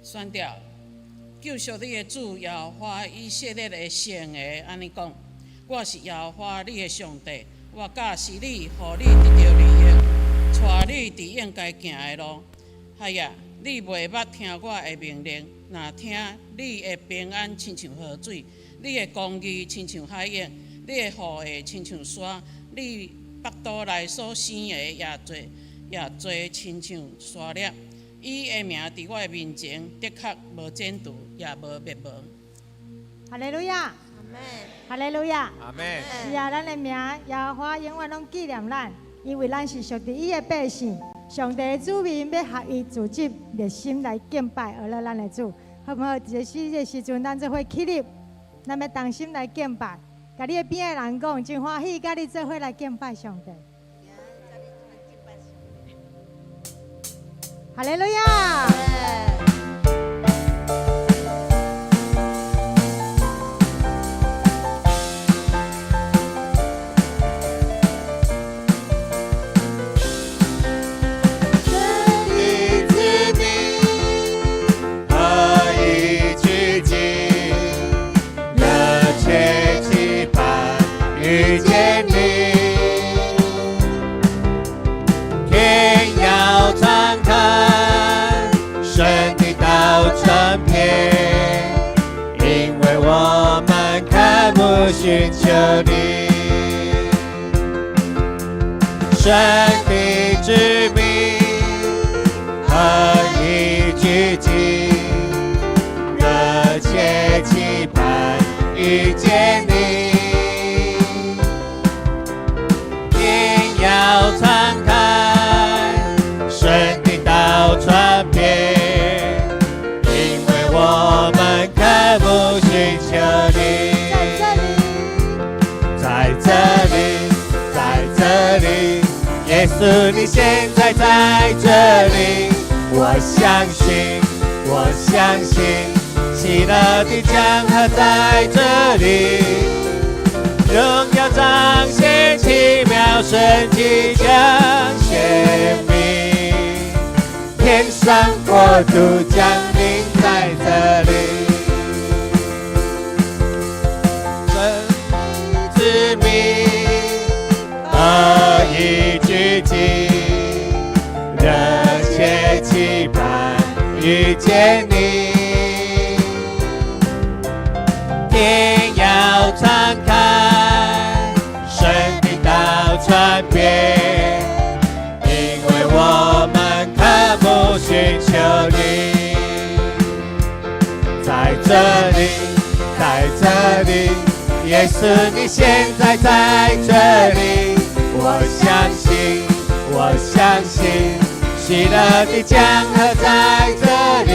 宣调救赎你的主耶和华以色列的圣的安尼讲：我是耶和华你的上帝，我教示你，互你得到利益，带你伫应该行的路。哎呀，你袂捌听我的命令，若听，你的平安亲像河水，你的公义亲像海涌，你的护卫亲像山，你腹肚内所生的也多亲像沙粒。伊的名伫我的面前，的确无剪除，也无灭亡。哈利路亚，阿门，哈利路亚，阿门。是啊，咱的名耶和华永远拢纪念咱，因为咱是属于伊的百姓。上帝的子民要合一自己热心来敬拜，而了咱的主，好不好？这时阵，咱做伙起立，咱要同心来敬拜。甲你的边的人讲，真欢喜，甲你做伙来敬拜上帝。哈利路亚。寻求你，神的之名，何以聚集？热切期盼遇见你，天要敞开，神的道传遍，因为我们渴慕寻求你。在这里，耶稣，你现在在这里。我相信，喜乐的江河在这里，荣耀彰显，奇妙神迹将显明，天上国度降临在这里。之名，何以聚集？热切期盼遇见你，天要敞开，神的道传遍，因为我们渴慕寻求你，在这里。耶稣，你现在在这里，我相信，喜乐的江河在这里，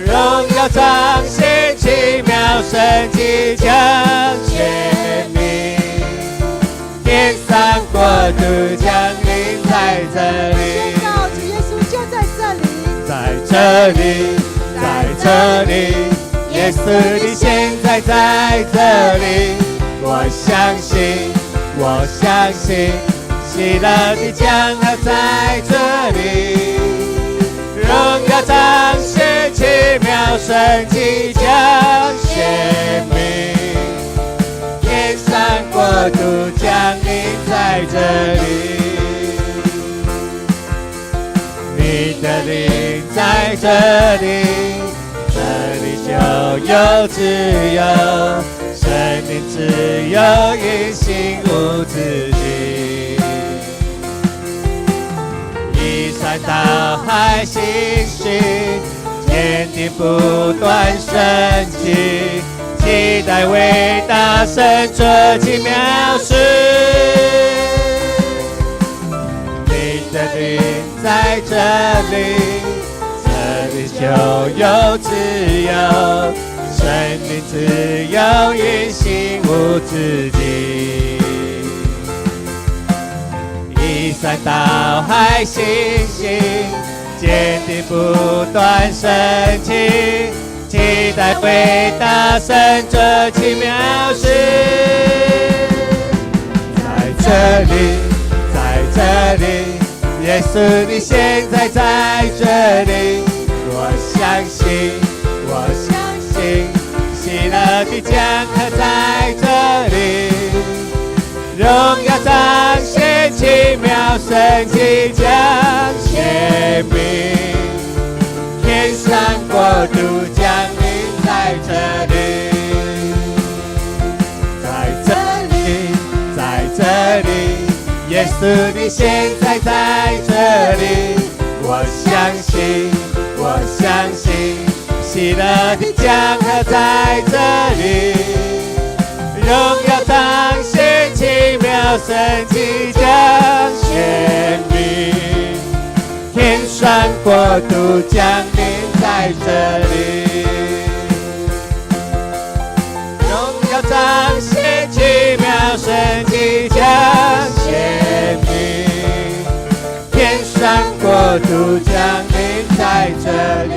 荣耀彰显，奇妙神迹将显明，天上国度降临在这里，宣告主耶稣就在这里，在这里。耶稣，你现在在这里，我相信，喜乐的江河在这里，荣耀彰显，奇妙神迹将显明，天上国度降临在这里，你的灵在这里。这里就有自由，生命自由，因信无自己。依山倒海信息，坚定不断升起，期待伟大神作奇妙事。你的灵在这里。就有自由，生命自由，因信无自己。依山倒海信心，坚定不断升起，期待伟大神作奇妙事。在这里，耶稣，你现在在这里。我相信，我相信，喜乐的江河在这里，荣耀彰显，奇妙神迹将显明，天上国度降临在这里，在这里，在这里，耶稣你现在在这里，我相信，我相信，喜乐的江河在这里，荣耀彰显，奇妙神迹将显明，天上国度降临在这里，荣耀彰显，奇妙神迹将显明，天上国度降临在这里。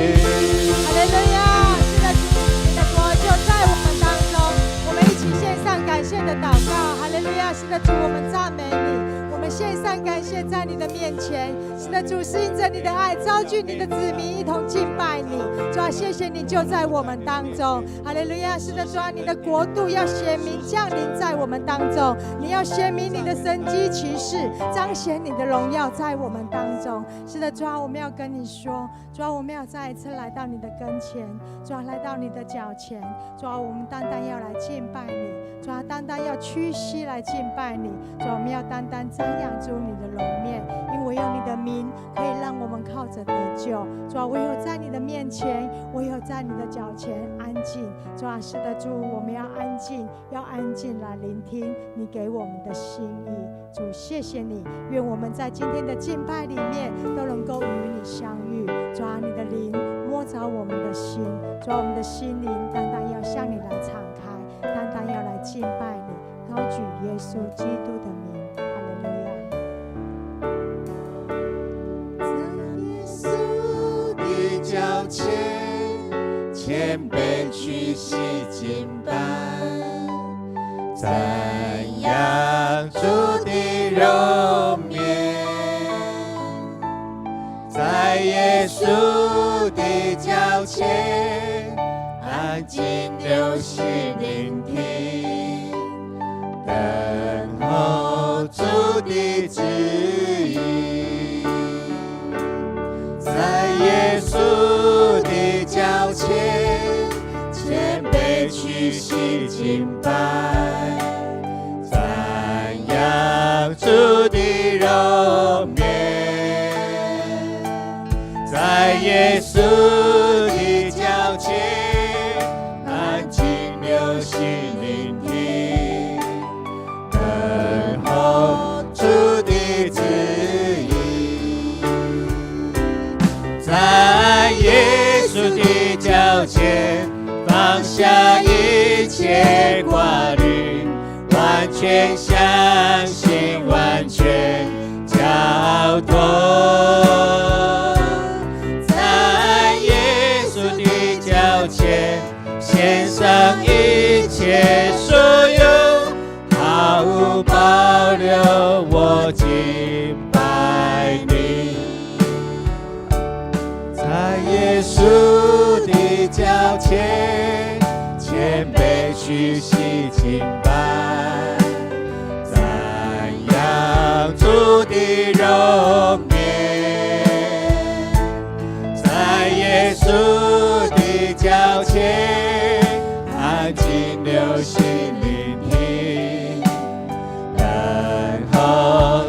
哈利路亚！是的，主，你的国就在我们当中。我们一起献上感谢的祷告。哈利路亚！是的，主，我们赞美你，我们献上感谢在你的面前。是的，主，是因着你的爱，召聚你的子民一同敬拜你。主啊，谢谢你就在我们当中。哈利路亚！是的，主啊，你的国度要显明降临在我们当中，你要显明你的神迹奇事，彰显你的荣耀在我们当中。是的，主啊，我们要跟你说，主啊，我们要再一次来到你的跟前，主啊，来到你的脚前，主啊，我们单单要来敬拜你，主啊，单单要屈膝来敬拜你，主啊，我们要单单瞻仰主你的容面，因为有你的名可以让我们靠着得救。主啊，唯有在你的面前，唯有在你的脚前安静。主啊，是的，主，我们要安静，要安静来聆听你给我们的心意。主，谢谢你，愿我们在今天的敬拜里面都能够与你相遇。主啊，你的灵摸着我们的心，主啊，我们的心灵单单要向你来敞开，单单要来敬拜你，高举耶稣基督的名。哈利路亚。在耶稣的脚前，谦卑屈膝敬拜，赞扬主的容颜，在耶稣的脚前，安静留心聆听，等候主的旨意，在耶稣的脚前，谦卑屈膝敬拜，赞扬主的容颜，在耶稣的脚前，安静留心聆听，等候主的旨意，在耶稣的脚前，放下一切挂虑，完全相信，完全交托，在耶稣的脚前，献上一切所有，毫无保留，我敬拜你，在耶稣的脚前，谦卑屈膝敬拜，赞扬主的容颜，在耶稣的脚前，安静留心聆听，等候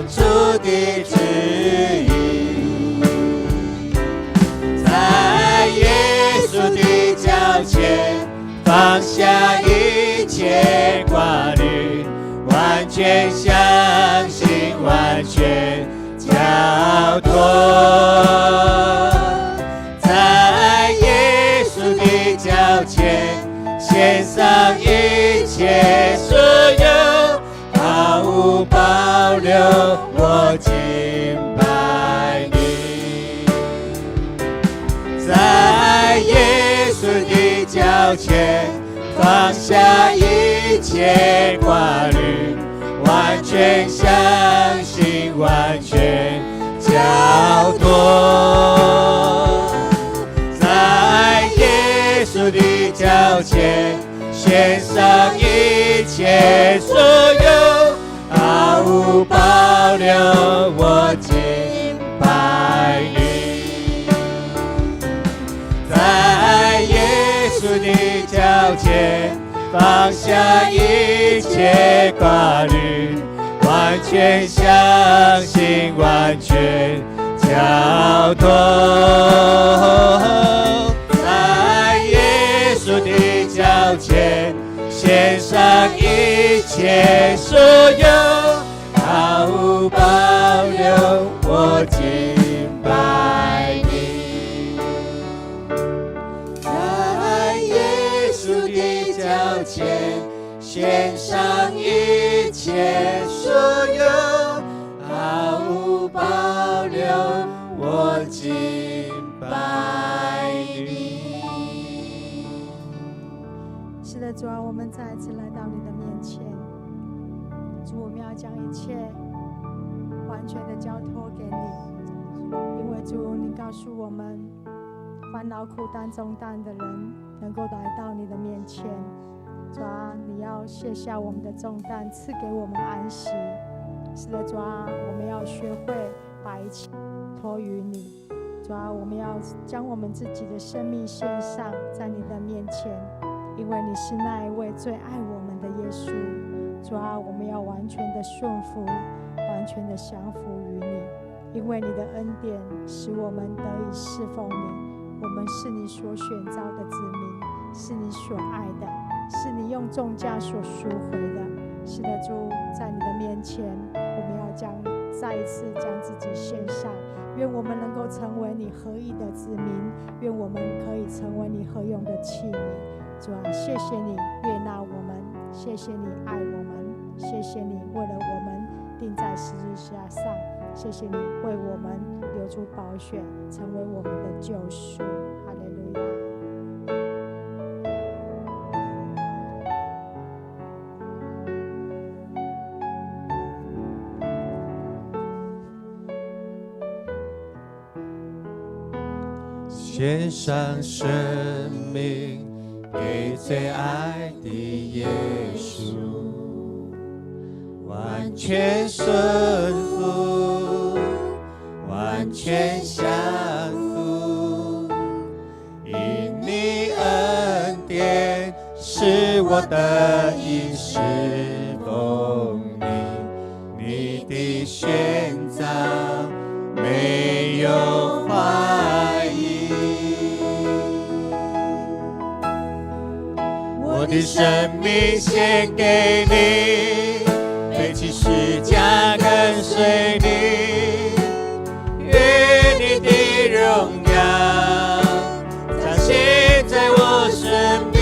主的旨意，在耶稣的脚前，放下一切挂虑，完全相信，完全交托，在耶稣的脚前，献上一切所有，毫无保留，我敬拜你，在耶稣的脚前，放下一切挂虑，完全相信，完全交托，在献上一切所有，毫无保留，我敬拜你。在耶稣的脚前，放下一切挂虑，完全相信，完全交托。在耶稣的脚前，献上一切所有，毫无保留，我敬拜你。在耶稣的脚前，献上一切所有，毫无保留，我敬拜你。是的，主啊，我们再一次来到你的面前。主，我们要将一切完全的交托给你，因为主，你告诉我们，烦恼苦担重担的人能够来到你的面前。主啊，你要卸下我们的重担，赐给我们安息。是的，主啊，我们要学会把一切托于你。主啊，我们要将我们自己的生命献上在你的面前，因为你是那一位最爱我们的耶稣。主啊，我们要完全的顺服，完全的降服于你，因为你的恩典使我们得以侍奉你。我们是你所选召的子民，是你所爱的，是你用重价所赎回的。是的，主，在你的面前，我们要再一次将自己献上。愿我们能够成为你合意的子民，愿我们可以成为你合用的器皿。主啊，谢谢你悦纳我们，谢谢你爱我们，谢谢你为了我们钉在十字架上，谢谢你为我们流出宝血，成为我们的救赎。哈利路亚。献上生命给最爱的耶稣，完全顺服，完全降服，因你恩典是我的衣食奉你，你的选择没有怀疑。我的生命献给你，背起十架跟随你，愿你的荣耀彰显在我生命。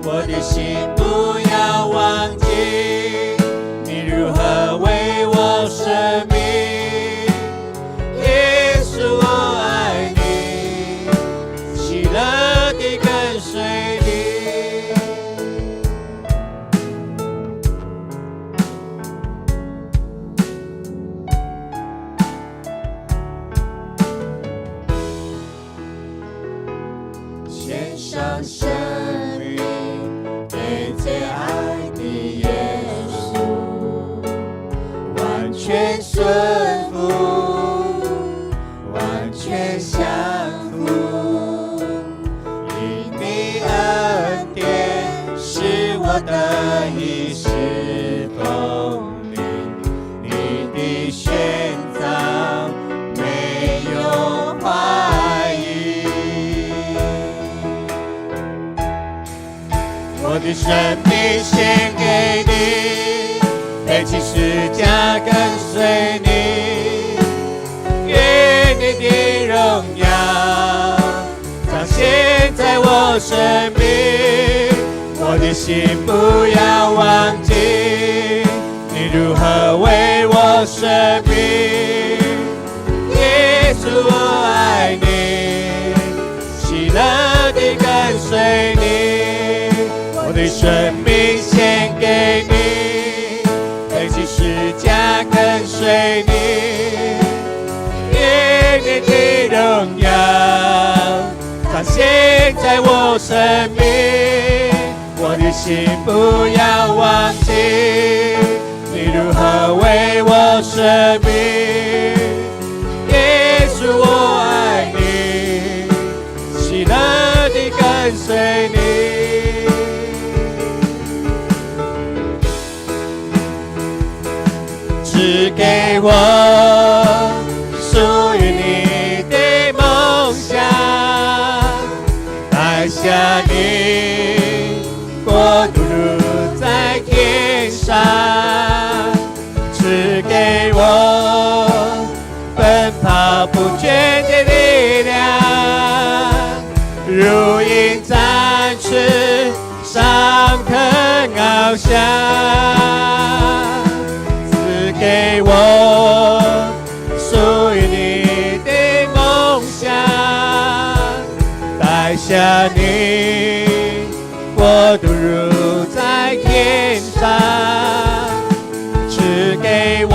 我的心不要忘记你如何为我生命。耶稣，我爱你，喜乐地跟随你。献上生命给最爱的耶稣，完全顺服，完全降服，因你恩典是我的衣食奉你，你的选择没有怀疑。我的生命献给你，背起十架跟随你，愿你的荣耀彰显在我生命。我的心不要忘记你如何为我生命。耶稣，我爱你，喜乐地跟随你。我的生命献给你，背起十架跟随你，愿你的荣耀彰显在我生命。我的心不要忘记，你如何为我舍命。耶稣，我爱你，喜乐地跟随你。只给我属于你的梦想，爱下你国度如在天上。只给我奔跑不倦的力量，如鹰展翅上腾翱翔。给我属于你的梦想，带下你国度如在天上。只给我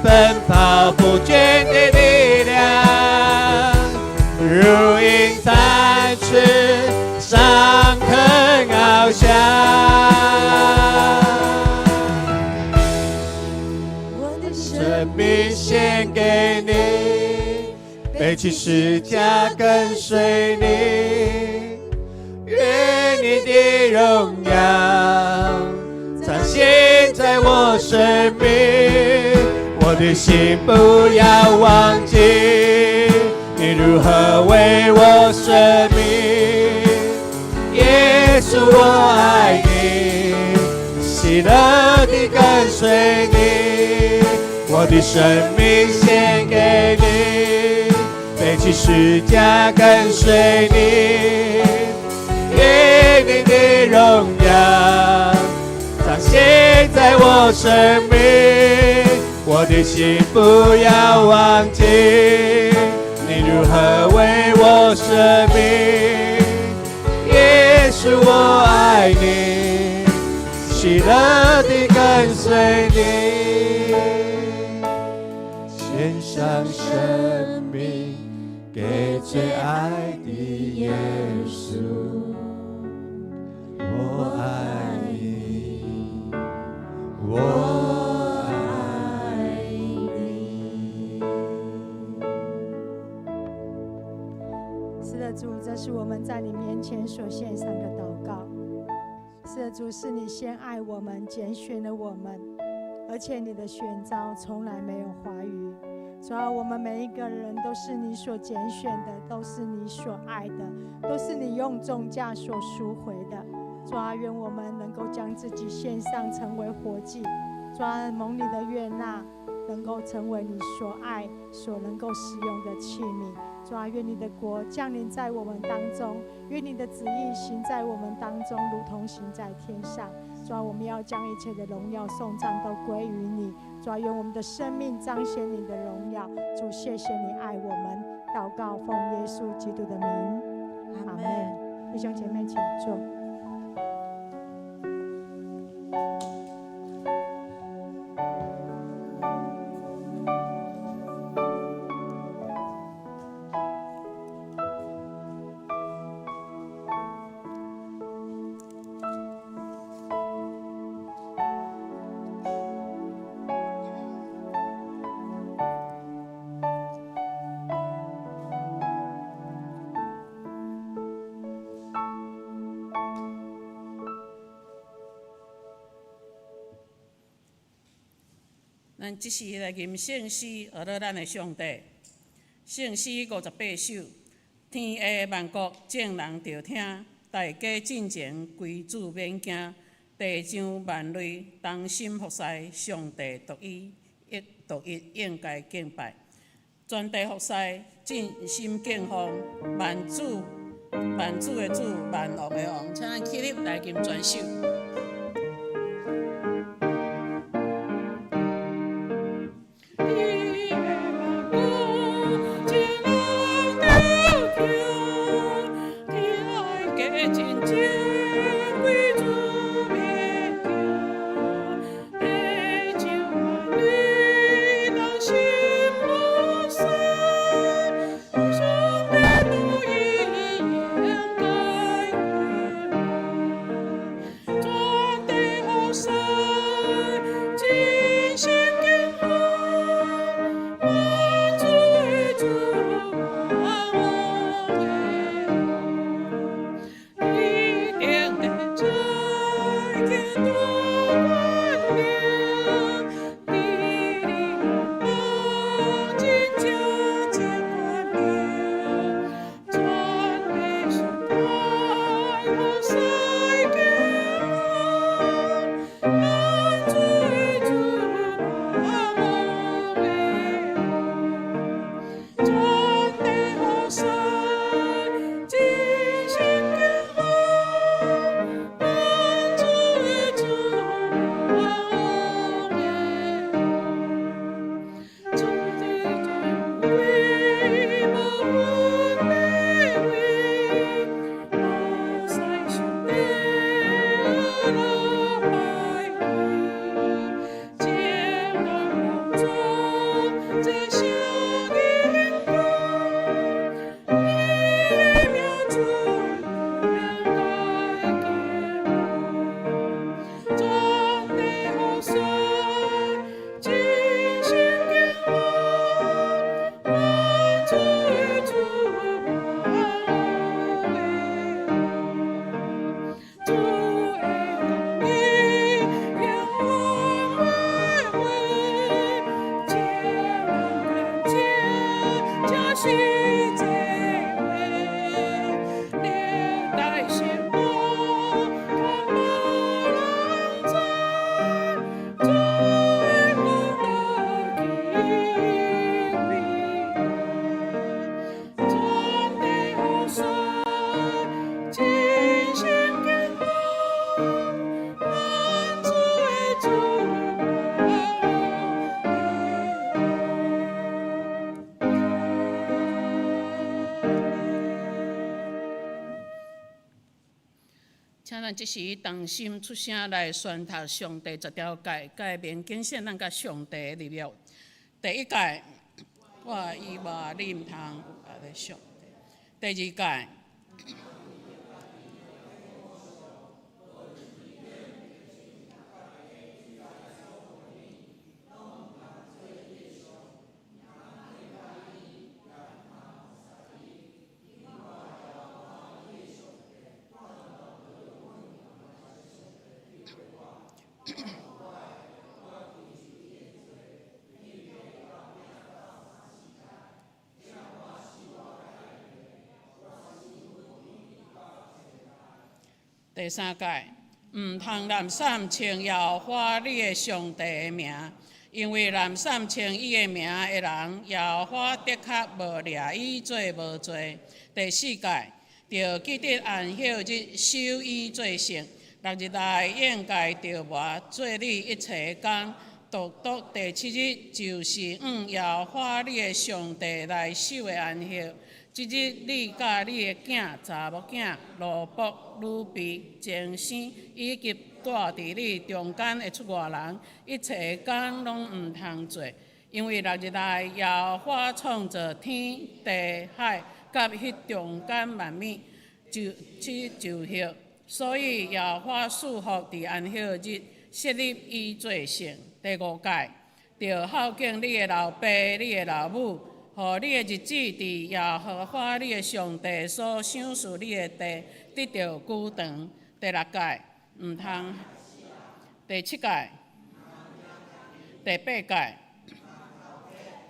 奔跑不倦的力量，如鹰展翅上腾翱翔。生命献给你，背起十架跟随你，愿你的荣耀彰显在我生命。我的心不要忘记，你如何为我舍命。耶稣，我爱你，喜乐地跟随你。我的生命献给你，背起十架跟随你，愿你的荣耀彰显在我生命。我的心不要忘记，你如何为我舍命。耶稣，我爱你，喜乐地跟随你。献上生命给最爱的耶稣，我爱你，我爱你。是的，主，这是我们在你面前所献上的祷告。是的，主，是你先爱我们，拣选了我们，而且你的选召从来没有华语。主啊，我们每一个人都是你所拣选的，都是你所爱的，都是你用重价所赎回的。主啊，愿我们能够将自己献上，成为活祭。主啊，蒙你的悦纳，能够成为你所爱、所能够使用的器皿。主啊，愿你的国降临在我们当中，愿你的旨意行在我们当中，如同行在天上。主啊，我们要将一切的荣耀颂赞都归于你。主啊，愿我们的生命彰显你的荣耀。主，谢谢你爱我们。祷告奉耶稣基督的名，阿们。弟兄姐妹，请坐。咱即时来吟圣诗，学了咱的上帝。圣诗58首，天下万国众人着听，大家进前归主免惊。地上万类同心服侍，上帝独一应该敬拜。全地服侍，尽心敬奉，万主的主，万王的王。请咱起立来吟全首。请咱即时同心出声来宣读上帝十条诫，诫面警醒咱甲上帝的立约。第一诫，我以外你毋通有别个上帝。第二诫，第三诫，毋通滥散称耶和华你的上帝的名，因为滥散称伊的名的人，耶和华的确无掠伊做无罪。第四诫，着记得安息日守伊做圣，6日内宴戒着无做你一切工，独第7日就是耶和华你的上帝来守的安息。即日你甲你的囝、查某囝、奴仆、女婢、精生，以及住伫你中间的出外人，一切工拢毋通做，因为6日内耶和华创造天地海，甲迄中间万物，就休。所以耶和华赐福伫安息日，设立伊做圣。第五诫，着孝敬你的老爸、你的老母。互你的日子伫耶和华你的上帝所赏赐你的地，得到久长。第六诫，毋通。第七诫，第八诫，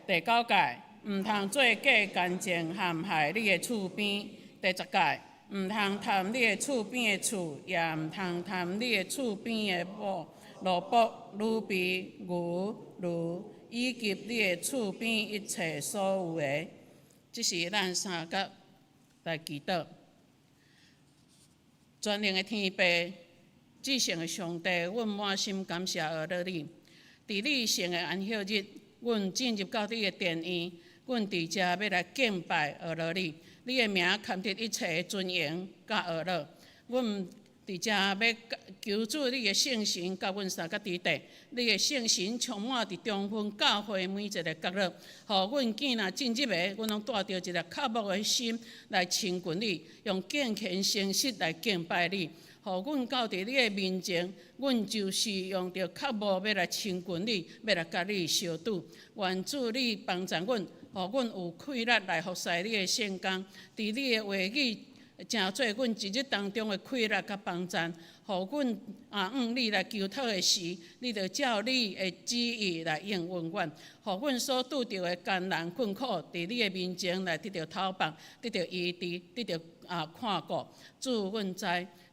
第九诫，毋通做假干净陷害你的厝边。第十诫，毋通贪你的厝边的厝，也毋通贪你的厝边的某、奴仆、女婢、牛、驴。以及你的厝边一切所有的，这是咱三角来祈祷。全能的天父，至圣的上帝，阮满心感谢而乐你。伫你圣的安息日，阮进入到你的殿院，阮伫遮要来敬拜而乐你。你的名堪得一切尊严甲而乐。阮伫遮要求主你的圣神甲阮三角伫地，你的圣神充满伫中分教会每一个角落，互阮囝若进入的，阮拢带着一个渴慕的心来亲近你，用敬虔诚实来敬拜你。互阮到伫你的面前，阮就是用着渴慕要来亲近你，要来甲你相拄。愿主你帮助阮，互阮有气力来服侍你的圣工，伫你的话语。诚做阮一日当中的气力甲帮助，互阮你来求讨的时，你着照你的旨意来应允阮，互阮所拄着的艰难困苦，伫你的面前来得到讨放，得到医治，得到看顾。主，阮知，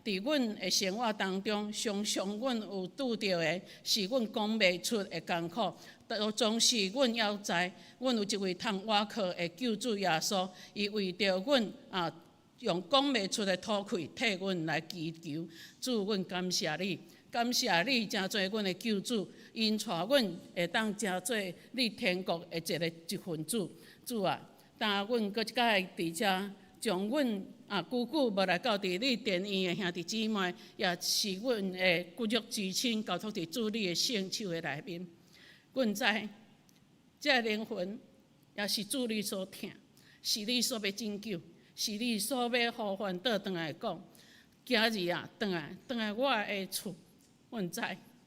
伫阮的生活当中，常常阮有拄着的是阮讲袂出的艰苦，都总是阮要知，阮有一位通倚靠的救主耶稣，伊为着阮用讲袂出的吐气替阮来祈求。主，阮感谢你，感谢你诚做阮的救主，因带阮会当诚做你天国的一份子。主啊，当阮搁一届伫遮，将阮久久无来到伫你殿院的兄弟姊妹，也是阮的骨肉至亲，交托伫主你的圣手的内面。阮知，这灵魂也是主你所疼，是你所要拯救。是你所要呼唤倒转来讲，今日转来我的厝，阮知，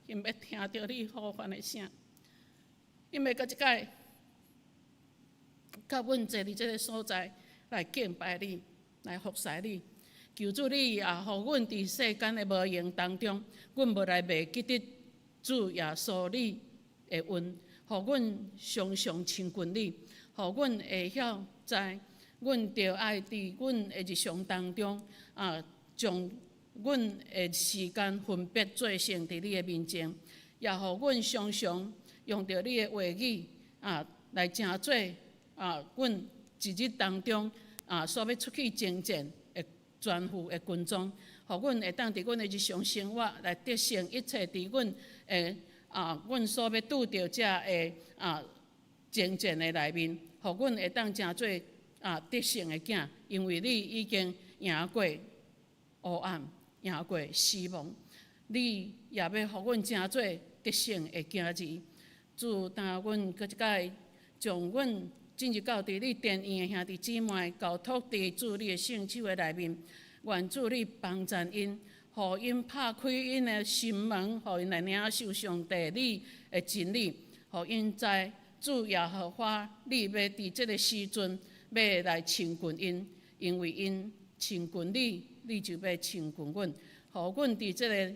因要听到你呼唤的声，因要搁一届，甲阮坐伫这个所在来敬拜你，来服侍你。求主你也互阮伫世间的无形当中，阮无来袂记得主耶稣你的恩，互阮常常亲近你，互阮会晓知。阮着爱伫阮的日常当中，将阮的时间分别做成伫你的面前，也互阮常常用着你的话语来诚做阮一日当中所要出去征战的全副的军装，互阮会当伫阮的日常生活来得胜一切伫阮阮所要拄着遮的征战的内面，互阮会当诚做。得胜的囝，因为你已经赢过黑暗，赢过死亡。你也要互阮成做得胜的囝儿。主，但阮搁一摆将阮进入到伫你殿院的兄弟姊妹，交托伫主你的圣手的内面，愿主你帮助因，互因拍开因的心门，互因来领受上帝你的真理，互因知主耶和华，你要伫即个时阵要来亲近因，因为因亲近你，你就要亲近阮，互阮伫即个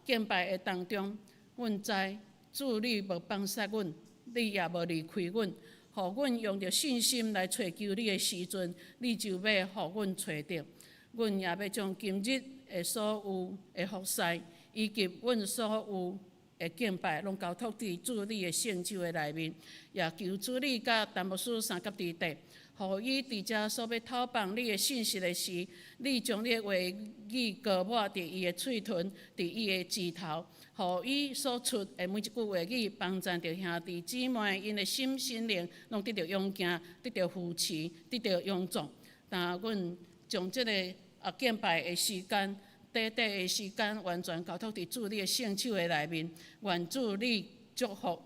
敬拜的当中，阮知主你无放弃阮，你也无离开阮。互阮用着信心来找求你的时阵，你就要互阮找着。阮也要将今日的所有的服侍，以及阮所有的敬拜，拢交托伫主你的圣手的内面，也求主你甲陈牧师三甲弟弟，互伊伫遮所要透放你的信息的时，你将你的话语膏抹伫伊的喙唇，伫伊的指头。互伊所出的每一句话语，帮助着兄弟姊妹，因的心心灵拢得到勇健，得到扶持，得到勇壮。但阮将即个敬拜的时间、短短的时间，完全交托伫主你的圣手的内面，愿主你祝福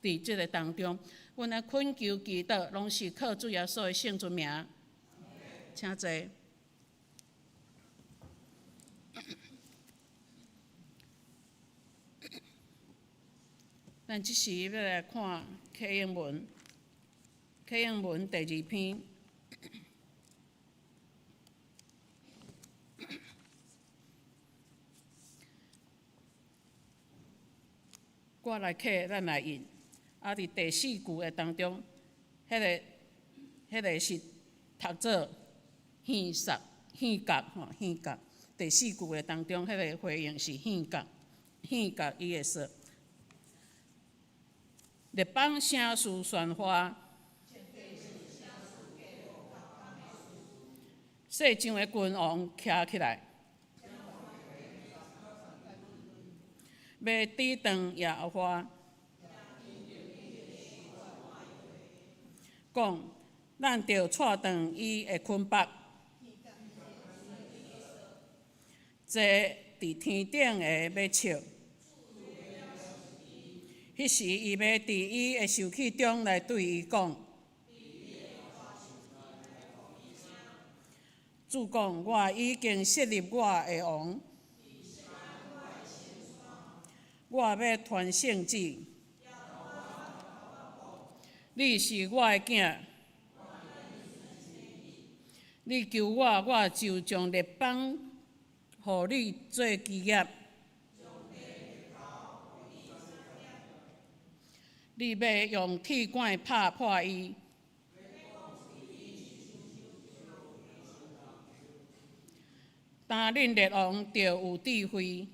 伫即个当中。阮的恳求祈祷，拢是靠主耶稣的圣尊名，请坐。咱即时要来看启应文，启应文第2篇。我来刻，咱来印。伫第4句的当中，迄个是读做献上献角吼，献角。第4句的当中，迄个回应是献角，献角伊会说。列邦声势宣发，世上的君王徛起来，要抵挡耶和华，讲咱着踹断伊的捆绑，坐伫天顶的要笑。迄时，伊要伫伊的受气中来对伊讲：主讲，我已经设立我的王，我要传圣旨。你是我的囝，你求我，我就将列邦互你做基业。你要用铁管拍破伊，但恁列王着有智慧，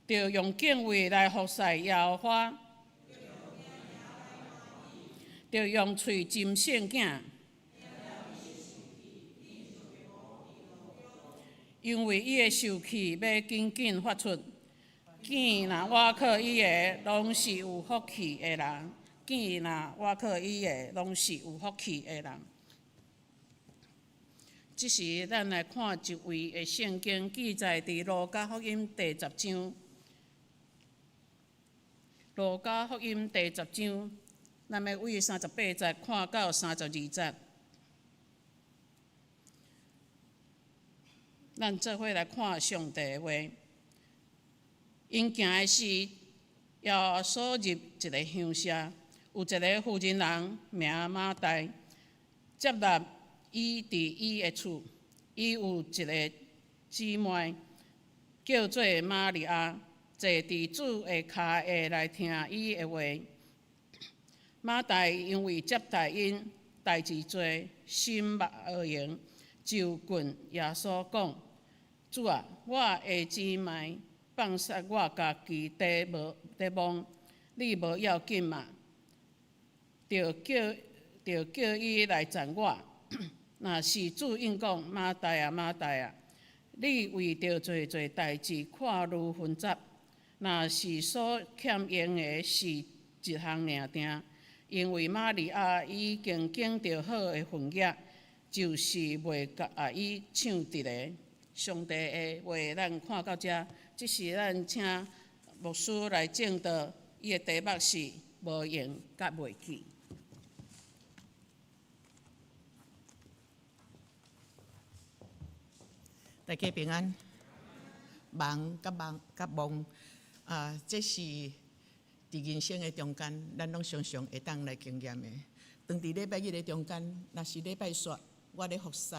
着用敬畏来服侍耶和华，着用喙斟圣囝，因为伊的受气要紧紧发出。见若我靠伊的，拢是有福气的人；见若我靠伊的，拢是有福气的人。即时，咱来看一位的圣经记载伫路加福音第10章。路加福音第10章，咱要为38节看到32节。咱做伙来看上帝的话。因行的时，要所入一个乡舍，有一个妇人人名马大，接纳伊伫伊的厝。伊有一个姊妹叫做玛利亚，坐伫主的脚下来听伊的话。马大因为接待因代志多，心目而盈，就问耶稣讲：主啊，我的姊妹放下我家己在梦，你无要紧嘛？着叫伊来赞我。若是主应讲：马大啊，马大啊，你为着做代志看如纷杂。若是所欠用的是一项尔定，因为玛利亚已经拣着好的份额，就是袂甲伊唱伫咧。上帝的话，咱看到遮，即是咱请牧师来证道，伊的题目是无用甲袂记。大家平安。梦甲梦这是伫人生的中间，咱拢常常会当来经验的。当伫礼拜日的中间，若是礼拜煞，我咧服侍，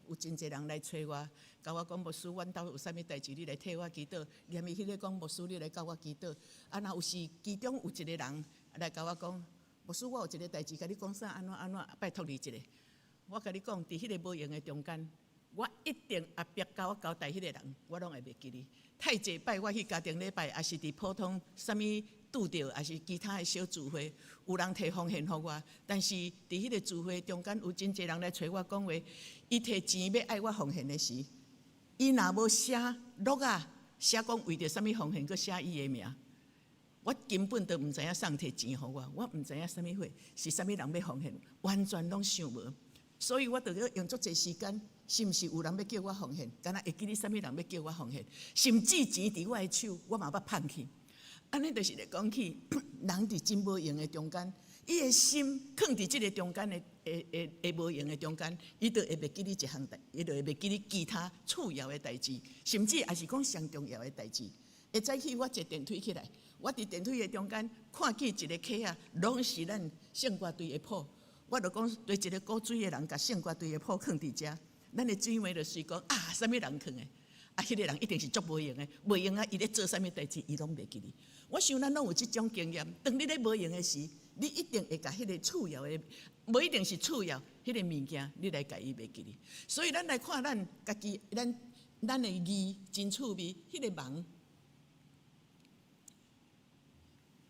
有真侪人来找我，甲我讲牧师，阮兜有啥物代志，你来替我祈祷。连伊迄个讲牧师，你来教我祈祷。若有时其中有一个人来甲我讲，牧师，我有一个代志，甲你讲啥安怎，拜托你一下。我甲你讲，伫迄个无用的中间。我一定后壁甲我交代迄个人，我拢会袂记哩。太济摆我去家庭礼拜，也是伫普通啥物拄着，也是其他的小聚会，有人摕奉献互我，但是伫迄个聚会中间，有真侪人来找我讲话，伊摕钱要爱我奉献的时，伊若无写录写讲为着啥物奉献，佮写伊的名，我根本都毋知影送摕钱互我毋知影啥物货，是啥物人要奉献，完全拢想无。所以我就要用足侪时间，是毋是有人要叫我奉献？敢若会记你啥物人要叫我奉献？甚至钱伫我的手，我嘛捌放弃。安尼就是来讲起，人伫真无用的中间，伊的心放伫即个中间的无用的中间，伊就会袂记你一项代，伊就会袂记你其他次要的代志，甚至也是讲上重要的代志。会早起我坐电梯起来，我伫电梯的中间看见一个客啊，拢是咱圣歌队的谱。我就讲对一个古水的人，甲圣歌队的谱放伫遮，咱的水妹就随讲啥物人放的，迄个人一定是足无用的，无用伊咧做啥物代志，伊拢袂记哩。我想咱拢有即种经验，当你咧无用的时，你一定会甲迄个次要的，无一定是次要，迄个物件你来甲伊袂记哩。所以咱来看咱家己，咱的字真趣味，迄个梦。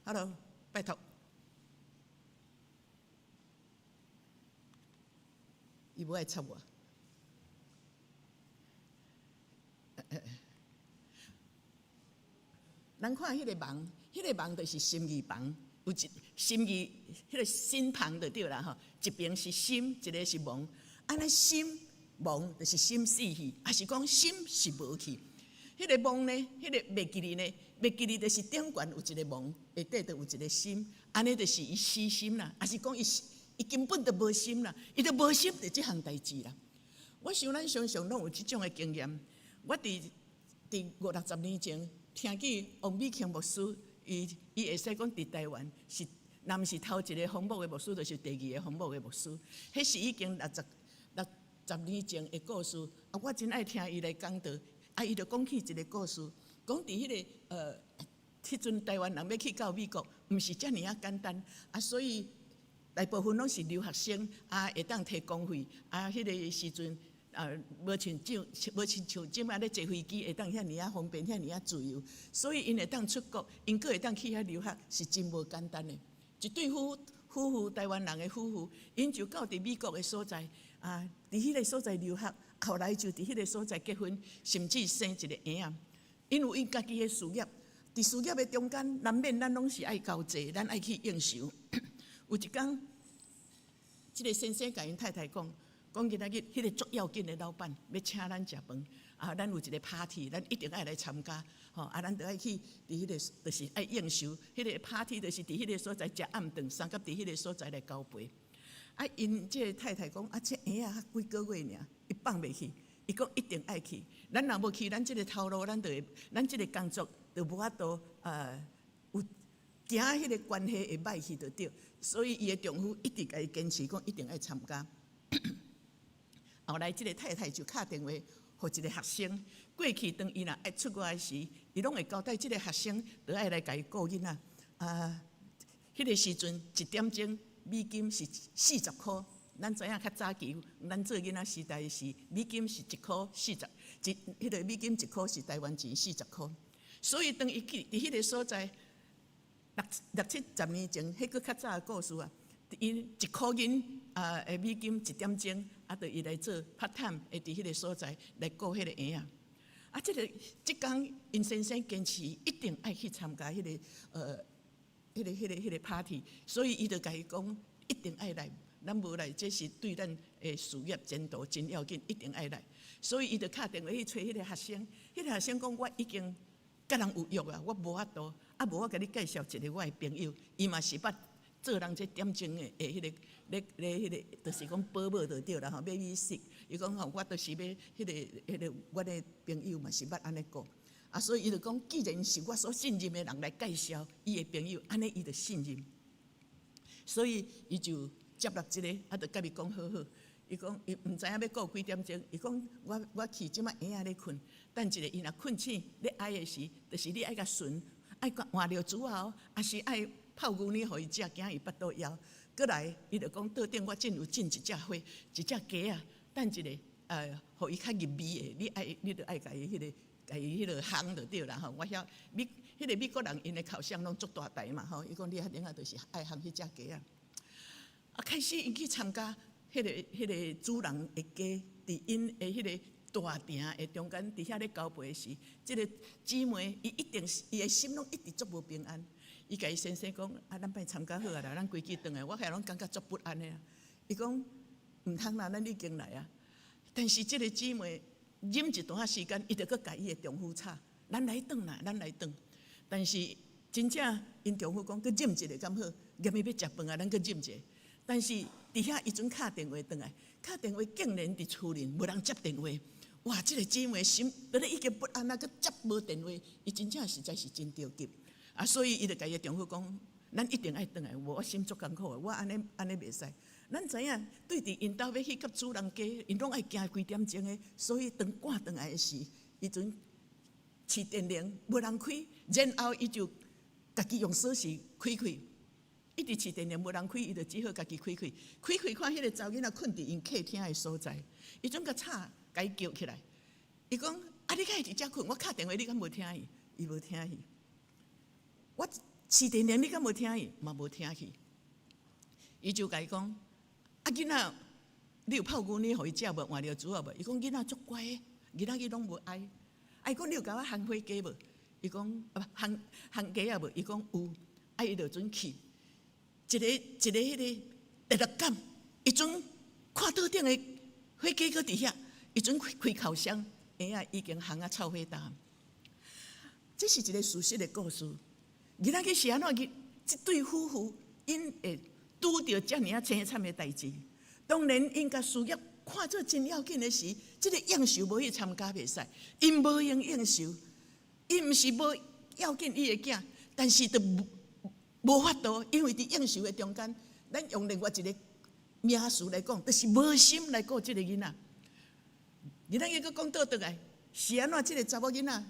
Hello， 拜托。伊无爱插我，咱看迄个梦，迄个梦就是心字旁，有一心字，迄个心旁就对啦吼。一边是心，一个是梦，安尼心梦就是心死去，还是讲心是无去？迄个梦呢，迄个袂记哩呢，袂记哩就是顶悬有一个梦，下底就有一个心，安尼就是伊死心啦，还是讲伊根本就无心啦，伊就无心伫即项代志啦。我想咱常常拢有即种的经验。我伫50-60年前听见王美庆牧师，伊会使讲伫台湾是，若毋是头一个访牧的牧师，就是第二个访牧的牧师。迄是已经60年前的故事。我真爱听伊来讲道。伊就讲起一个故事，讲伫迄个迄阵台湾人要去到美国，毋是遮尔简单所以。大部分拢是留学生会当摕公费迄个时阵无像即摆咧坐飞机会当遐尔方便，遐尔自由，所以因会当出国，因阁会当去遐留学，是真无简单的。一对夫妇，台湾人的夫妇，因就到伫美国的所在伫迄个所在留学，后来就伫迄个所在结婚，甚至生一个婴仔。因为因家己的事业，伫事业的中间，难免咱拢是爱交际，咱爱去应酬。有一天，即个先生甲因太太讲今仔日迄个足要紧的老板要请咱食饭咱有一个 party， 咱一定爱来参加咱就爱去伫迄个，就是爱应酬。迄个 party 就是伫迄个所在食暗顿，三甲伫迄个所在来交陪。因即个太太讲这婴仔几个月尔，伊放袂去，伊讲一定爱去。咱若无去，咱即个头路，咱即个工作就无法度有。惊迄个关系会歹去就对，所以伊的丈夫一直甲伊坚持讲一定爱参加。后来，即个太太就敲电话，互一个学生过去，当伊若爱出国时，伊拢会交代即个学生，就爱来甲伊顾囡仔。迄个时阵1点钟美金是40块，咱知影较早期，咱做囡仔时代是美金是1块40，迄个美金1块是台湾钱40块。所以当伊去伫迄个所在。60-70年前，迄个较早的故事因1块银美金1点钟就伊来做 part time， 会伫迄个所在来顾迄个婴仔。即天因先生坚持一定爱去参加迄个迄个 party， 所以伊就甲伊讲一定爱来咱无来，这是对咱的事业前途真要紧，一定爱来。所以伊就敲电话去找迄个学生，迄个学生讲我已经甲人有约啊，我无法度，啊无我甲你介绍一个我的朋友，伊嘛是捌做人这点钟的迄个咧迄个，就是讲保姆就对啦吼，要去识。伊讲吼，我就是要迄个我的朋友嘛是捌安尼讲。啊，所以伊就讲，既然是我所信任的人来介绍伊的朋友，安尼伊就信任，所以伊就接纳这个，啊，就甲伊讲好好。伊讲伊毋知影要过几点钟，伊讲我去即摆婴仔咧困，等一下伊若困醒咧爱的时，就是你爱甲顺，爱换着煮后，还是爱泡牛奶互伊食，惊伊腹肚枵。过来，伊就讲桌顶我真有进一只花，一只鸡啊，等一下互伊较入味的，你着爱甲伊迄个。甲伊迄落烘就对啦吼，我晓迄个美国人因的烤箱拢足大台嘛吼，伊讲你遐顶下就是爱烘迄只鸡啊。啊，开始因去参加迄个主人的家，伫因的迄个大亭的中间，伫遐咧交陪时，即个姊妹伊一定是伊的心拢一直足无平安。伊甲伊先生讲啊，咱别参加好啊啦，咱规矩转来，我遐拢感觉足不安的啊。伊讲毋通啦，咱已经来啊，但是即个姊妹。忍一段时间，伊就搁甲伊的丈夫吵，咱来转啦，咱来转。但是真正因丈夫讲，搁忍一个敢好，今日要食饭啊，咱搁忍一个。但是伫遐伊阵敲电话转来，敲电话竟然伫厝里无人接电话。哇！即个姊妹心本来已经不安啊，搁接无电话，伊真正实在是真着急啊。所以伊就甲伊丈夫讲，咱一定爱转来，我心足艰苦的，我安尼袂使。咱知影，对伫因兜要去甲主人家，因拢爱行几点钟的，所以赶转来的时，伊阵市电铃无人开，然后伊就家己用锁匙开开，一直市电铃无人开，伊就只好家己开开，看迄个查某囡仔困伫因客厅的所在，伊阵甲吵，甲伊叫起来，伊讲啊，你敢会伫遮困？我敲电话你敢无听去？伊无听去，我市电铃你敢无听去？嘛无听去，伊就甲伊讲。啊，囡仔，你有泡牛奶互伊食无？换着煮啊无？伊讲囡仔足乖的，囡仔伊拢无爱。啊，伊讲你有甲我烘火鸡无？伊讲啊，烘鸡啊无？伊讲有。啊，伊就准去，一个迄个第六感，伊准看桌顶的火鸡搁伫遐，伊准开烤箱，婴仔已经烘啊臭火焦。这是一个事实的故事。囡仔去是安怎去？这对夫妇因会。拄着遮尔啊凄惨的代志，当然因甲事业看做真要紧的时，即个应酬无去参加袂使，因无用应酬，伊毋是无要紧伊的囝，但是都无法度，因为伫应酬的中间，咱用另外一个名词来讲，就是无心来顾即个囡仔。囡仔伊佫讲倒来，是安怎？即个查某囡仔，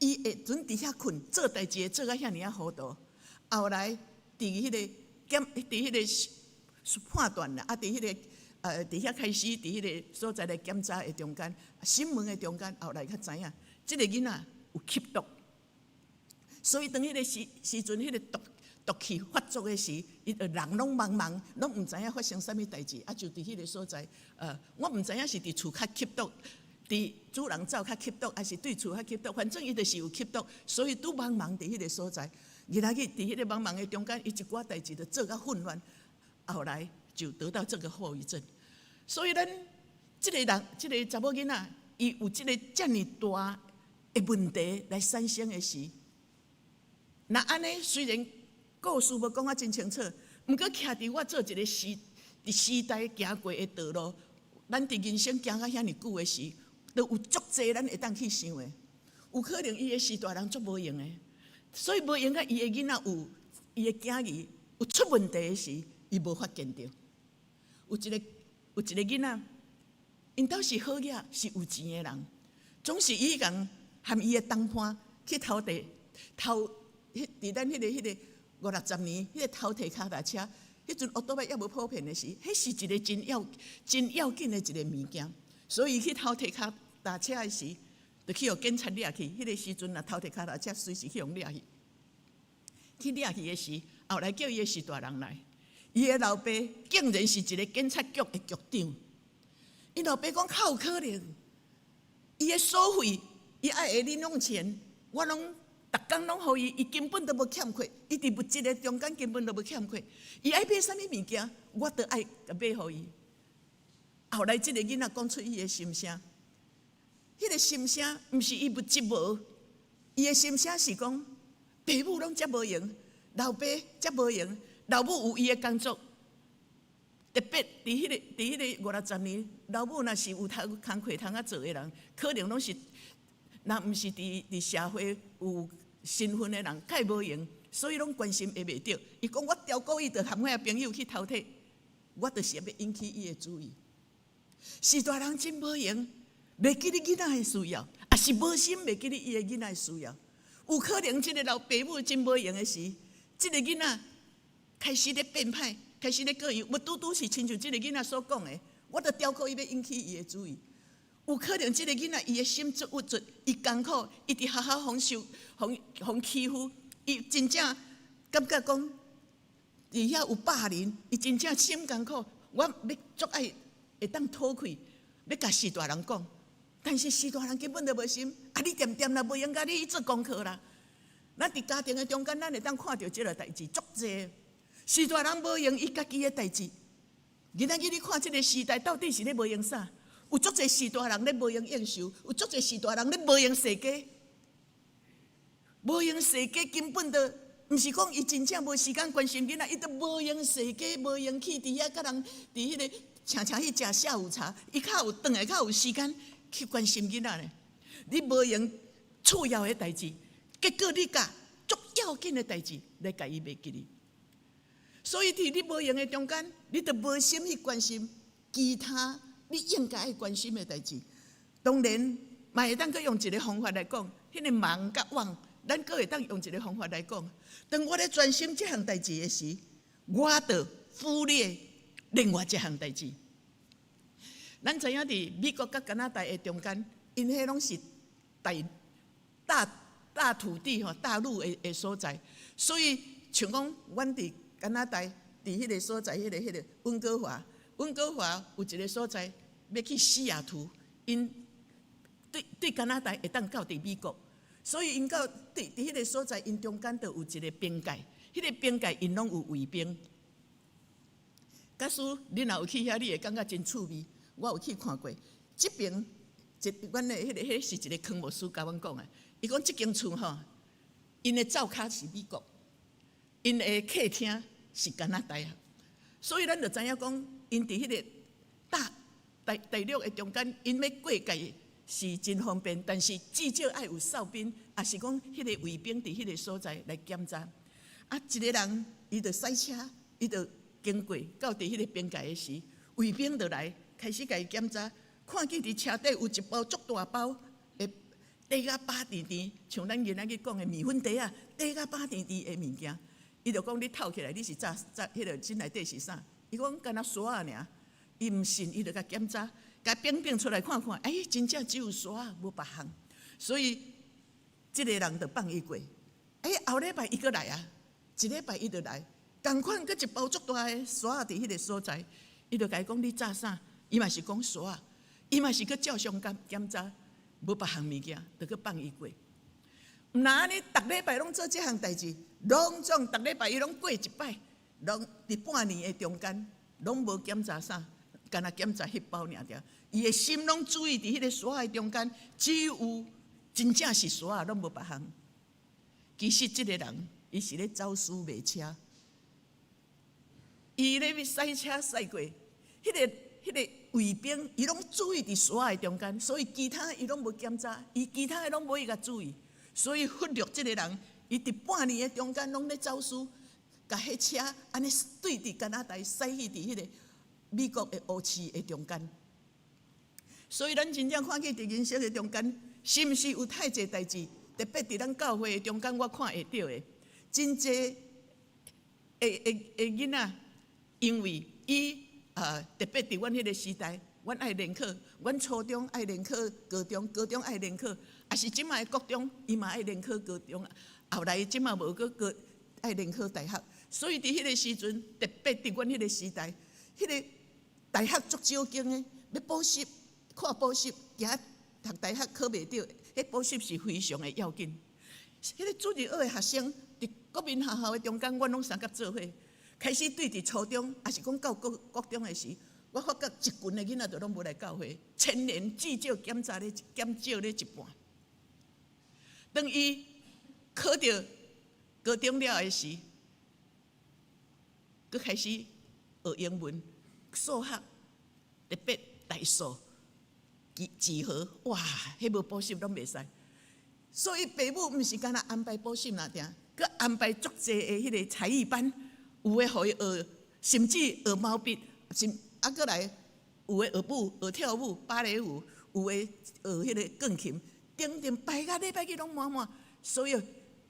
伊会准伫遐困，做代志会做啊遐尔啊糊涂，后来伫迄个。伫迄个判断啦，啊，伫迄个伫遐开始，伫迄个所在的检查的中间，新闻的中间，后来较知影，即个囡仔有吸毒，所以当迄个时阵，迄个毒气发作的时，伊人拢茫茫，拢毋知影发生啥物代志，啊，就伫迄个所在，我毋知影是伫厝较吸毒，伫主人走较吸毒，还是对厝较吸毒，反正伊就是有吸毒，所以拄茫茫伫迄个所在。伊来去伫迄个茫茫的中间，伊一寡代志就做甲混乱，后来就得到这个后遗症。所以咱即个人，即个查某囡仔，伊有即个遮尔大的问题来产生的时，那安尼虽然故事无讲啊真清楚，毋过徛伫我做一个伫时代行过的道路，咱伫人生行到遐尼久的时，都有足济咱会当去想的。有可能伊的是大人足无用的。所以无用甲伊的囡仔有伊的囝儿有出问题的时，伊无发现到。有一个囡仔，因兜是好野，是有钱的人，总是伊共含伊的同伴去偷伫咱迄个50-60年，迄个偷摕脚踏车，迄阵奥多麦也无普遍的时，迄是一个真要紧的一个物件。所以去偷摕脚踏车的时，就去互警察掠去，迄个时阵若偷摕脚踏车，随时去互掠去。去掠去的时，后来叫伊的是大人来，伊的老爸竟然是一个警察局的局长。伊老爸讲较有可能，伊的所费，伊爱下零用钱，我拢逐工拢互伊，伊根本都无欠缺，伊伫物质的中间根本都无欠缺。伊爱买啥物物件，我都爱甲买互伊。后来即个囡仔讲出伊的心声，迄个心声毋是伊物质无，伊的心声是讲，爸母拢遮无用，老爸遮无用，老母有伊的工作。特别伫迄个50-60年，老母若是有工课通做的人，可能拢是，若毋是伫社会有身份的人，介无用，所以拢关心会袂着。伊讲我刁过伊，着含我朋友去偷摕，我就是要引起伊的注意。是大人真无用，袂记哩囡仔的需要，也是无心袂记哩伊的囡仔的需要。有可能即个老爸母真无用的时，即个囡仔开始咧变歹。开始咧个样，拄拄是亲像即个囡仔所讲的，我着刁过伊要引起伊的注意。有可能即个囡仔伊的心足郁卒，伊艰苦，伊伫学校互欺负，伊真正感觉讲，伫遐有霸凌，伊真正心艰苦。我要足爱会当讨开，要甲士大人讲，但是士大人根本就无心。啊，你点点啦，无用甲你去做功课啦。咱伫家庭的中间，咱会当看到即个代志足济。士大人无用伊家己的代志，今仔日你看即个时代到底是咧无用啥？有足侪士大人咧无用应酬，有足侪士大人咧无用世家，无用世家根本就毋是讲伊真正无时间关心囡仔，伊都无用世家，无用去伫遐甲人伫迄个请去食下午茶，伊较有转来较有时间去关心囡仔咧。你无用次要的代志，结果你甲足要紧的代志来甲伊袂记哩。所以伫你无用的中间，你就无心去关心其他你应该爱关心的代志。当然，嘛会当阁用一个方法来讲，迄个忙甲忘，咱阁会当用一个方法来讲。当我咧专心这项代志的时，我着忽略另外一项代志。咱知影伫美国甲加拿大的中间，因迄拢是大土地吼，大陆的所在，所以像讲阮伫加拿大伫迄个所在，迄个温哥华有一个所在要去西雅图，因对加拿大会当到伫美国，所以因到伫迄个所在，因中间就有一个边界，迄个边界因拢有卫兵。假使你若有去遐，你会感觉真趣味。我有去看过，即边阮的迄是一个康牧师甲阮讲的，伊讲即间厝吼，因的灶骹是美国。因的客厅是加拿大啊，所以咱就知影讲，因伫迄个大陆的中间，因要过界是真方便，但是至少爱有哨兵，也是讲迄个卫兵伫迄个所在来检查。啊，一个人伊就驶车，伊就经过到伫迄个边界的时，卫兵就来开始甲伊检查，看见伫车底有一包足大包的茶甲饱甜甜，像咱今仔日讲的米粉茶啊，茶甲饱甜甜的物件。伊就讲你透起来，你是炸迄个真内底是啥？伊讲干那沙啊尔，伊毋信，伊就甲检查，甲冰出来看看，哎，真正只有沙，无别项。所以即个人就放伊过。哎，后礼拜伊阁来啊，一礼拜伊就来，同款阁一包足大的沙伫迄个所在，伊就甲伊讲你炸啥？伊嘛是讲沙，伊嘛是阁照相检查，无别项物件，就阁放伊过。毋那安尼，逐礼拜拢做这项代志，拢总逐礼拜伊拢过一摆，拢伫半年的中间，拢无检查啥，干那检查迄包尔条。伊的心拢注意伫迄个沙的中间，只有真正是沙，拢无别项。其实即个人，伊是咧走私卖车，伊咧要驶车驶过，迄个卫兵，伊拢注意伫沙的中间，所以其他伊拢无检查，其他的拢无伊甲注意。所以忽略即个人，伊伫半年的中间拢咧走私，甲迄车安尼对伫加拿大驶去伫迄个美国的乌市的中间。所以咱真正看见伫人生的中间，是毋是有太济代志，特别伫咱教会的中间，我看会到的，真济囡仔，因为伊特别伫阮迄个时代，阮爱联考，阮初中爱联考，高中爱联考。也是即卖国中，伊嘛爱联考高中，后来即卖无个爱联考大学，所以伫迄个时阵，特别伫阮迄个时代，迄个大学足少经的，要补习，看补习，行读大学考袂到，迄补习是非常的要紧。迄个主日学的学生，伫国民学校的中间，阮拢三甲做伙，开始对伫初中，也是讲到国中的时，我发觉一群的囡仔都拢无来教会，千年至少减少咧一半。当伊考到高中了的时，佮开始学英文、数学、特别大数、几何，哇，迄无补习拢袂使。所以父母毋是干那安排补习那定，佮安排足济的迄个才艺班，有诶互伊学，甚至学毛笔，佮来有诶学舞、学跳舞、芭蕾舞，有诶学迄个钢琴，定排甲礼拜日拢满满。所以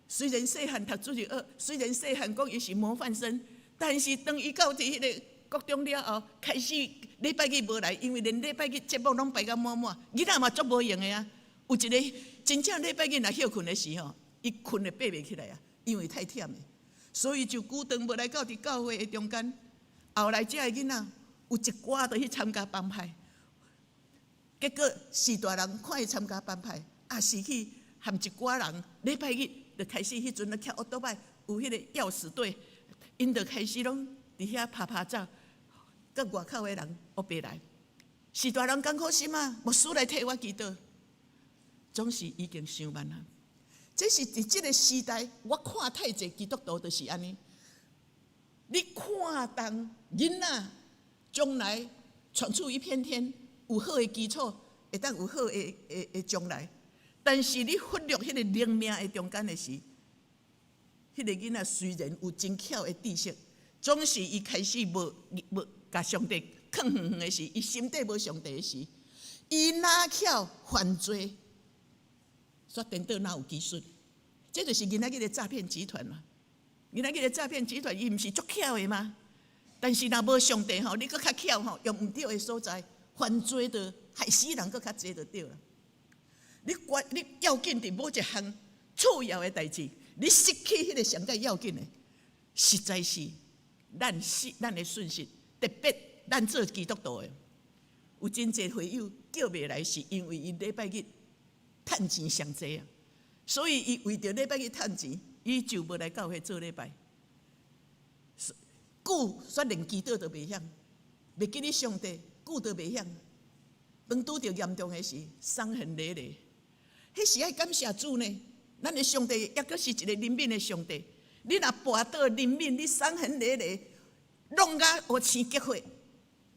虽然细汉读主日学，虽然细汉讲伊是模范生，但是当伊到伫迄个国中了后，开始礼拜日无来，因为连礼拜日节目拢排甲满满，囡仔嘛足无用诶啊。有一个真正礼拜日若休困的时候，伊困会爬袂起来啊，因为太忝诶。所以就久长无来到伫教会的中间。后来遮个囡仔有一寡都去参加帮派，结果四大人看伊参加帮派，也是去含一寡人礼拜日就开始迄阵咧骑奥多摆，有迄个钥匙队，因就开始拢伫遐拍照，甲外口的人学白来。四大人艰苦心啊，牧师来替我祈祷。总是已经伤慢啊！这是伫即个时代，我看太济基督徒就是安尼。你看重囡仔将来闯出一片天，有好的基础，会当有好的将来。但是你忽略迄个灵命的中间的时，迄个囡仔虽然有真巧的知识，总是伊开始无甲上帝囥远远的时，伊心底无上帝的时，伊哪巧犯罪。说颠倒哪有技术？这就是今仔日的诈骗集团嘛。今仔日的诈骗集团，伊毋是足巧的吗？但是若无上帝吼，你搁较巧吼，用毋对的所在，犯罪的害死人搁较济就对了。你要紧伫某一项次要的代志，你失去迄个上界要紧的，实在是咱的损失。特别咱做基督徒的，有真济会友叫袂来，是因为伊礼拜日趁钱上济啊，所以伊为着礼拜日趁钱，伊就无来教会做礼拜。久煞连祈祷都袂晓，袂记你上帝，久都袂晓。当拄着严重的时，伤痕累累。迄是爱感谢主呢。咱的上帝也阁是一个怜悯的上帝。你若跋倒怜悯，你伤痕累累，弄甲黑青结火，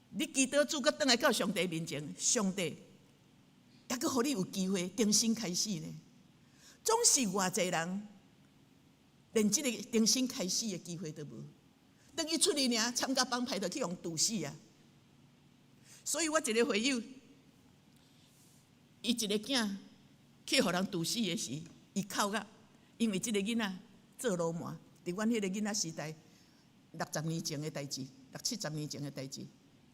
你祈祷主，阁倒来到上帝面前，上帝也阁互你有机会重新开始呢。总是偌济人连即个重新开始的机会都无。等伊出去尔参加帮派，就去用毒死啊！所以我一个会友，伊一个囝去互人毒死的时，伊哭甲，因为即个囡仔做流氓，伫阮迄个囡仔时代，60年前的代志，60、70年前的代志，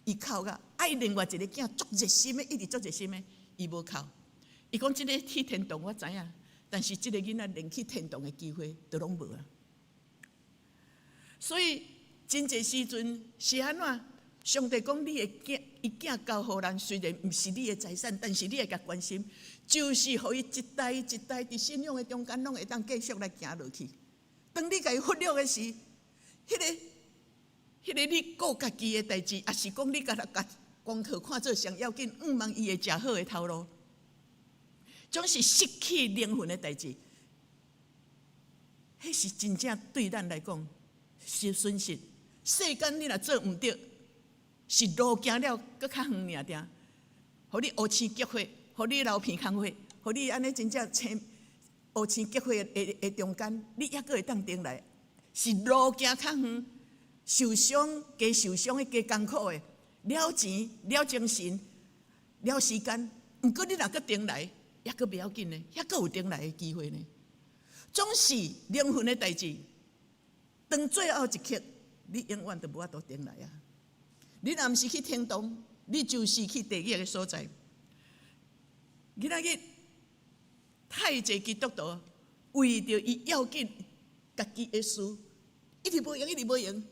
伊哭甲，爱另外一个囝足热心的，一直足热心的，伊无哭。伊讲即个去天堂我知影，但是即个囡仔连去天堂的机会都拢无啊！所以真侪时阵是安怎？上帝讲你的囝，伊囝交互人，虽然毋是你的财产，但是你会甲关心，就是互伊一代一代伫信仰的中间，拢会当继续来行落去。当你甲伊忽略的时，迄个你顾家己的代志，也是讲你甲功课看做上要紧，毋望伊会食好的头路，总是失去灵魂的代志。迄是真正对咱来讲是损失。世间你若做毋对，是路行了搁较远尔定，互你黑青结火，互你流鼻空火，互你安尼真正黑青结火的中间，你抑搁会当顶来，是路行较远，受伤加受伤的加艰苦的，了钱了精神了时间，毋过你若搁顶来，抑搁袂要紧呢，抑搁有顶来的机会呢。总是灵魂的代志，当最后一刻。你永远都无法度顶来啊！你若毋是去天堂，你就是去地狱的所在。今仔日太侪基督徒为着伊要紧家己的事，一直无用，一直无用。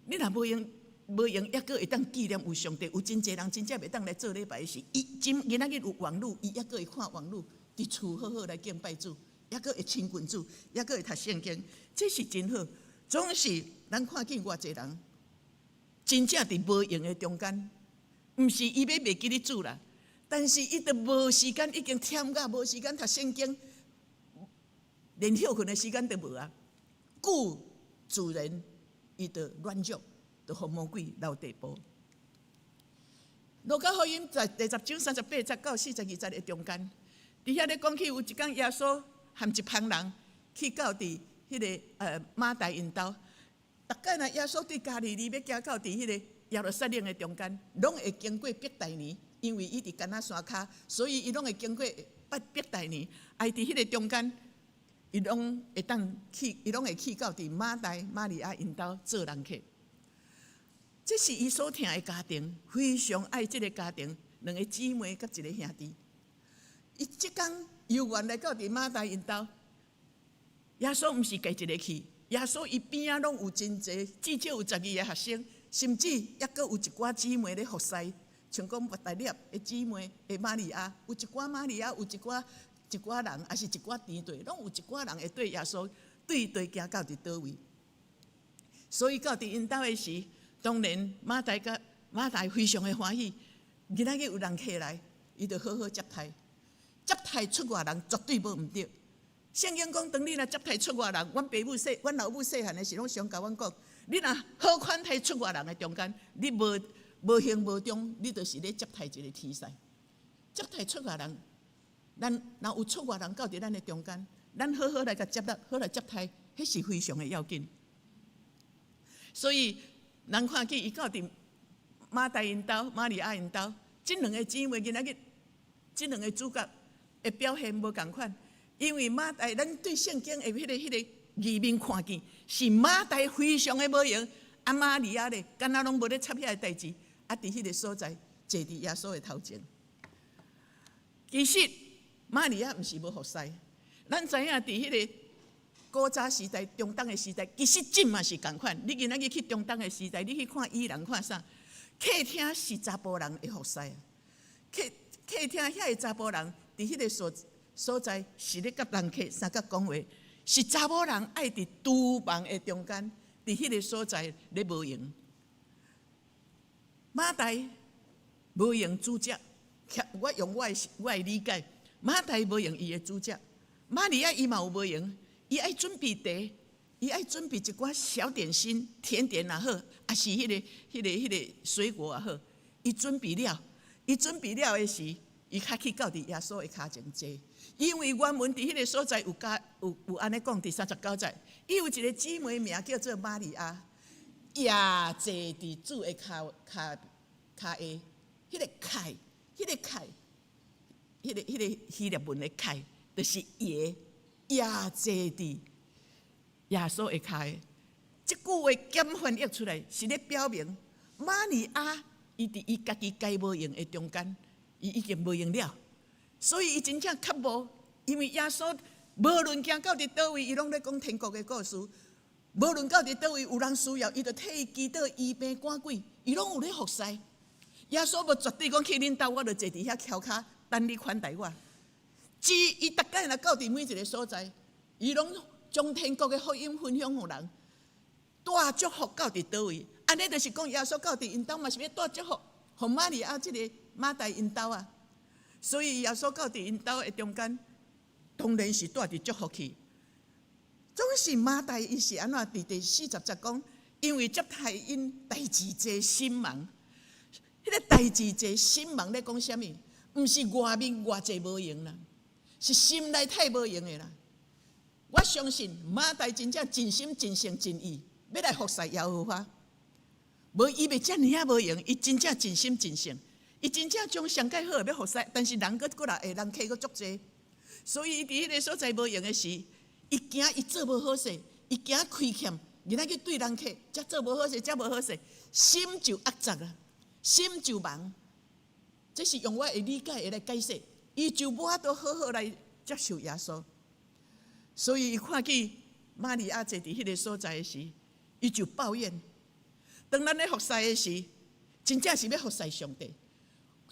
你若无用，抑阁会当纪念有上帝。有真侪人真正袂当来做礼拜的时，伊今仔日有网络，伊抑阁会看网络，伫厝好好来敬拜主，还佫会亲近主，还佫会读圣经，这是真好。总是咱看见偌济人，真正伫无用的中间，毋是伊要袂记咧主啦，但是伊都无时间，已经忝到无时间读圣经，连休困的时间都无啊。故自然伊就软弱，就互魔鬼留地步。路加福音在第10章38节到42节的中间，伫遐咧讲起有一天耶稣含一帮人去到伫迄个马大因兜，大概呢耶稣对加利利要行到伫迄个耶路撒冷的中间，拢会经过伯大尼，因为伊伫橄榄山骹，所以伊拢会经过伯大尼。哎，伫迄个中间，伊拢会去到伫马大、玛利亚因兜做人客。这是伊所疼的家庭，非常爱这个家庭，两个姊妹甲一个兄弟。伊即天游园来到伫马大因兜，耶稣毋是家一个去，耶稣伊边仔拢有真济，至少有12个学生，甚至还佫有一寡姊妹咧服侍，像讲伯大尼的姊妹的玛利亚，有一寡玛利亚，有一寡人，还是一寡甜队，拢有一寡人会对耶稣对行到伫倒位。所以到伫因兜的时，当然马大非常的欢喜，今仔日有人客来，伊就好好接待。接待出外人绝对无毋对。圣经讲，当你若接待出外人，阮老母细汉的时拢常甲阮讲，你若好款待出外人的中间，你无形无中，你就是咧接待一个天使。接待出外人，咱若有出外人到伫咱的中间，咱好好来甲接纳，好来接待，迄是非常的要紧。所以，咱看见伊到伫马大因兜、玛利亚因兜，这两个姊妹今仔日，这两个主角的表现无共款，因为马大咱对圣经的迄个字面看见，是马大非常的无用，啊玛利亚咧，敢若拢无咧插遐个代志，啊伫迄个所在坐伫耶稣的头前。其实玛利亚毋是无服侍，咱知影伫迄个古早时代、中东的时代，其实真嘛是共款。你今仔日去中东的时代，你去看伊人看啥？客厅是查甫人的服侍，客厅遐个查甫人伫迄个所在是咧甲人客相甲讲话，是查某人爱伫厨房的中间，伫迄个所在咧无用。马大无用主食，我用我的理解，马大无用伊的主食，玛利亚伊嘛有无用。伊爱准备茶，伊爱准备一寡小点心、甜点也好，也是迄个水果也好。伊准备了的时，伊较去到伫耶稣的骹前坐。因为原文伫迄个所在有安尼讲，第39节，伊有一个姊妹名叫做玛利亚，也坐伫主的骹下，迄个凯，迄个希腊文的凯，就是爷。也坐伫耶稣的骹下，即句话简翻译出来是咧表明，玛利亚伊伫伊家己该无用的中间，伊已经无用了，所以伊真正较无，因为耶稣无论行到伫倒位，伊拢咧讲天国的故事，无论到伫倒位有人需要，伊就替伊祈祷、医病赶鬼，伊拢有咧服侍。耶稣无绝对讲去恁兜，我就坐伫遐翘骹等你款待我。伊逐摆若到伫每一个所在，伊拢将天国的福音分享互人，带祝福到伫倒位。安尼就是讲，耶稣到伫因兜嘛是要带祝福，互玛利亚即个马大因兜啊。所以耶稣到伫因兜的中间，当然是带伫祝福去。总是马大伊是安怎伫第40节讲，因为接待因代志济心忙，迄个代志济心忙咧讲啥物？毋是外面偌济无用啦。是心内太无用的啦！我相信马大真正真心、真性、真意要来服侍耶和华，无伊袂遮尔啊无用，伊真正真心、真性，伊真正将上介好要服侍，但是人过来会人客佫足济，所以伊伫迄个所在无用的时，伊惊伊做无好势，伊惊亏欠，今仔日对人客遮做无好势，遮无好势，心就压杂啦，心就忙。这是用我的理解来解释。伊就无法度好好来接受耶稣，所以伊看见玛利亚坐伫迄个所在的时，伊就抱怨。当咱咧服侍的时，真正是要服侍上帝。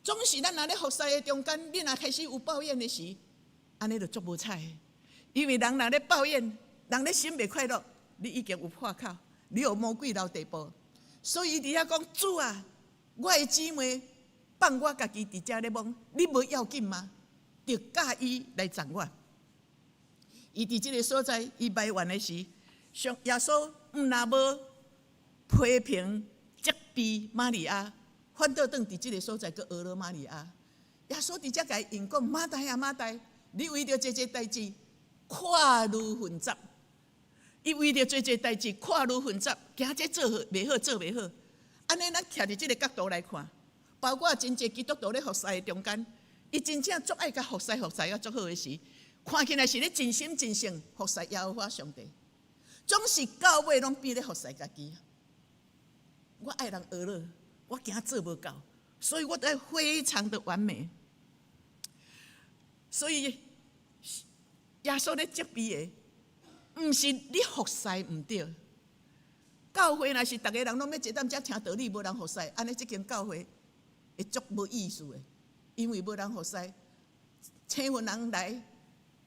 总是咱若咧服侍的中间，你若开始有抱怨的时，安尼就足无彩。因为人若咧抱怨，人咧心袂快乐，你已经有破口，你有魔鬼到地步。所以伊伫遐讲主啊，我的姊妹放我家己伫遮咧懵，你无要紧吗？着教伊来赞我。伊伫即个所在，伊埋怨的时，上耶稣若无批评责备玛利亚，反倒转伫即个所在，佮讹了玛利亚。耶稣伫遮甲伊应讲：马大啊，马大，你为着这代志看如混杂。伊为着这代志看如混杂，惊这做袂好，做袂好。安尼咱徛伫即个角度来看，包括真侪基督徒咧服侍的中间，伊真正足爱甲服侍啊足好的时，看起来是咧真心真性服侍耶和华上帝，总是到尾拢变咧服侍家己。我爱人讹了，我惊做无够，所以我得非常的完美。所以耶稣咧责备的，毋是你服侍毋对。教会若是逐个人拢要坐踮遮听道理，无人服侍，安尼即间教会会足无意思的，因为无人服侍，千份人来。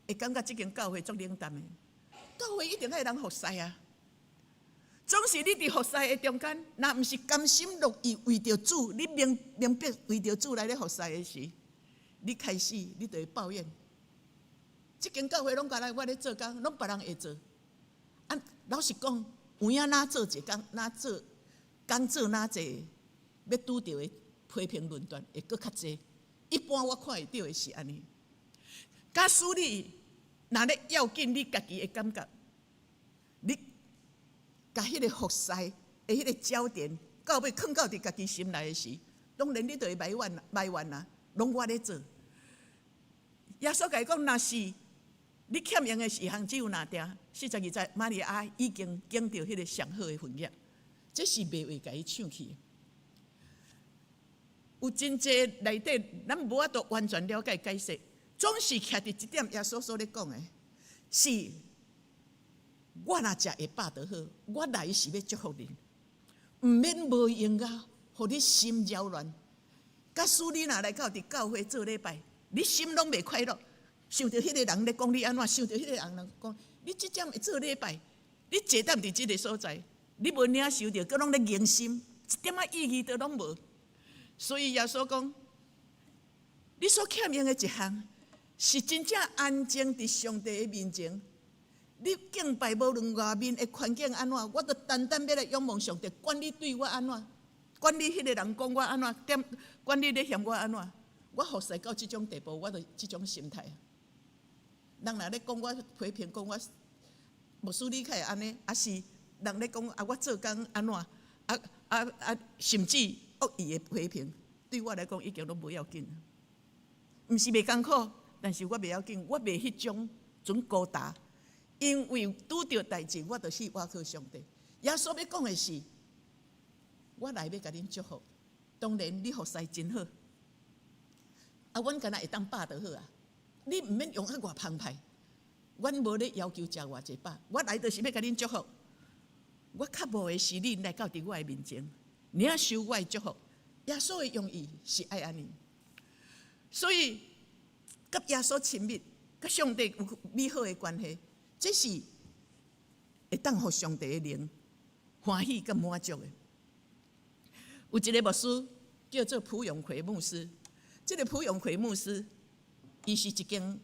会感觉即间教会足冷淡的，教会一定爱人服侍啊！总是你伫服侍的中间，若毋是甘心乐意为着主，你明白为着主来咧服侍的时，你开始你就会抱怨。即间教会拢甲来我咧做工，拢别人会做。啊，老实讲，有影哪做一工，哪做工做哪济，要拄着的批评论断会搁较济。一般我看会到的是安尼。假使你若咧要紧，你家己的感觉，你甲迄个服侍的迄个焦点，到尾放到伫家己心内的时，当然你就会埋怨啦，拢我咧做。耶稣甲伊讲，若是你欠用的事项只有哪点？42节，玛利亚已经拣到迄个上好的婚约，这是袂话甲伊抢去的。有真济内底，咱无法度完全了解解释。总是徛伫即点，耶稣所咧讲的，是我若食会饱就好，我来是要祝福你，毋免无用啊，互你心扰乱。假使你若来到伫教会做礼拜，你心拢袂快乐，想着迄个人咧讲你安怎，想着迄个人讲，你即点会做礼拜，你坐踮伫即个所在，你无领受着，佮拢咧凝心，一点仔意义都拢无。所以耶稣讲，你所欠用的一项。是真正安静伫上帝的面前，你敬拜无论外面的环境安怎，我就单单要来仰望上帝，管你对我安怎，管你迄个人讲我安怎，管你咧嫌我安怎，我服侍到即种地步，我就即种心态。人若咧讲我批评，讲我牧师你开安尼，啊是人咧讲啊我做工安怎，甚至恶意的批评，对我来讲已经拢无要紧，毋是袂艰苦。但是我袂要紧，我袂迄种高达，因为拄着代志，我就是倚靠上帝。耶稣要讲的是，我来要甲恁祝福。当然，你服侍真好，啊，阮敢若会当饱就好啊。你毋免用遐偌澎湃，阮无咧要求食偌济饱，我来就是要甲恁祝福。我较无的是你来到伫我的面前，领受我的祝福。耶稣的用意是爱安尼，所以。甲耶稣亲密，甲上帝有美好的关系，这是会当互上帝的灵欢喜甲满足的。有一个牧师叫做蒲永奎牧师，这个蒲永奎牧师，伊是一间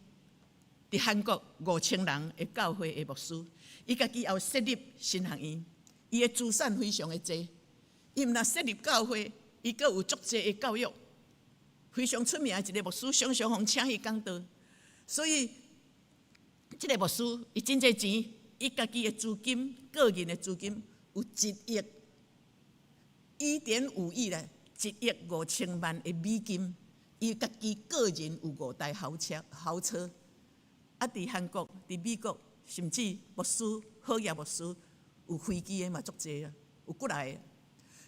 伫韩国5000人的教会的牧师，伊家己也有设立神学院，伊的资产非常的多。伊毋但设立教会，伊阁有足济的教育。非常出名的一个牧师，常常互请去讲道，所以这个牧师伊真侪钱，伊家己的资金、个人的资金有1.5亿咧，1.5千万的美金。伊家己个人有5台豪车，啊，伫韩国、伫美国，甚至牧师、好业牧师有飞机的嘛足侪啊，有过来的，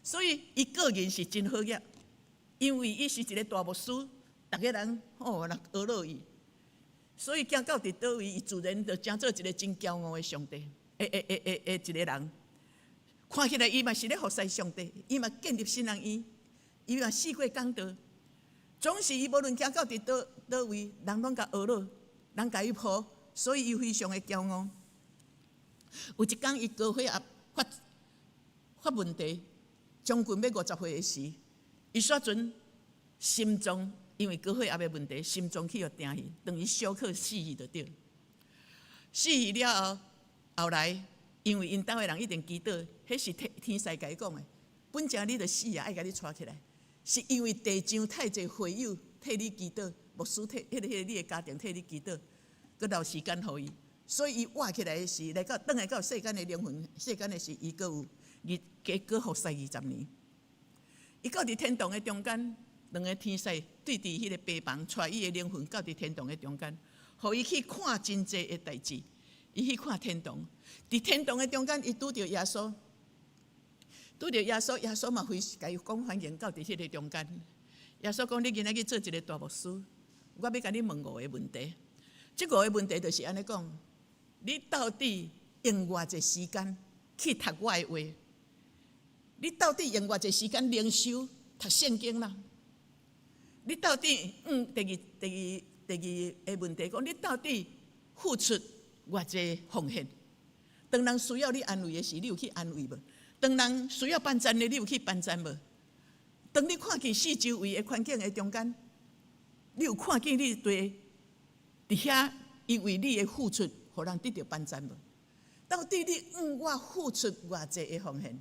所以伊个人是真好业。因为伊是一个大牧师，逐个人人学落伊，所以行到伫倒位，伊自然就成做一个真骄傲的上帝，一个人。看起来伊嘛是咧服侍上帝，伊嘛建立新人院，伊嘛试过讲道，总是伊无论行到伫倒位，人拢甲学落，人甲伊抱，所以伊非常的骄傲。有一天，伊高血压发问题，将近要50岁的时，伊煞阵心脏因为高血压的问题，心脏去互定去，等于小可死去就对。死去了后，后来因为因兜的人一定祈祷，迄是天使甲伊讲的，本正你著死啊，爱甲你带起来，是因为地上太侪会友替你祈祷，牧师替你的家庭替你祈祷，佮留时间互伊。所以伊活起来的时，来到转来到世间的灵魂，世间的时，伊佮有加活世20年。伊到伫天堂的中间，两个天使对伫迄个病房，带伊的灵魂到伫天堂的中间，互伊去看真济的代志。伊去看天堂，伫天堂的中间，伊拄着耶稣，耶稣嘛会甲伊讲欢迎到伫迄个中间。耶稣讲：你今仔去做一个大牧师，我要甲你问5个问题。这5个问题就是安尼讲。你到底用偌济时间去读我的话？你到底用偌济时间灵修读圣经啦？你到底第二个问题讲，你到底付出偌济奉献？当人需要你安慰的时，你有去安慰无？当人需要帮赞的，你有去帮赞无？当你看见四周围的环境的中间，你有看见你对伫遐因为你的付出？互人得到帮赞无？到底你我付出偌济的奉献，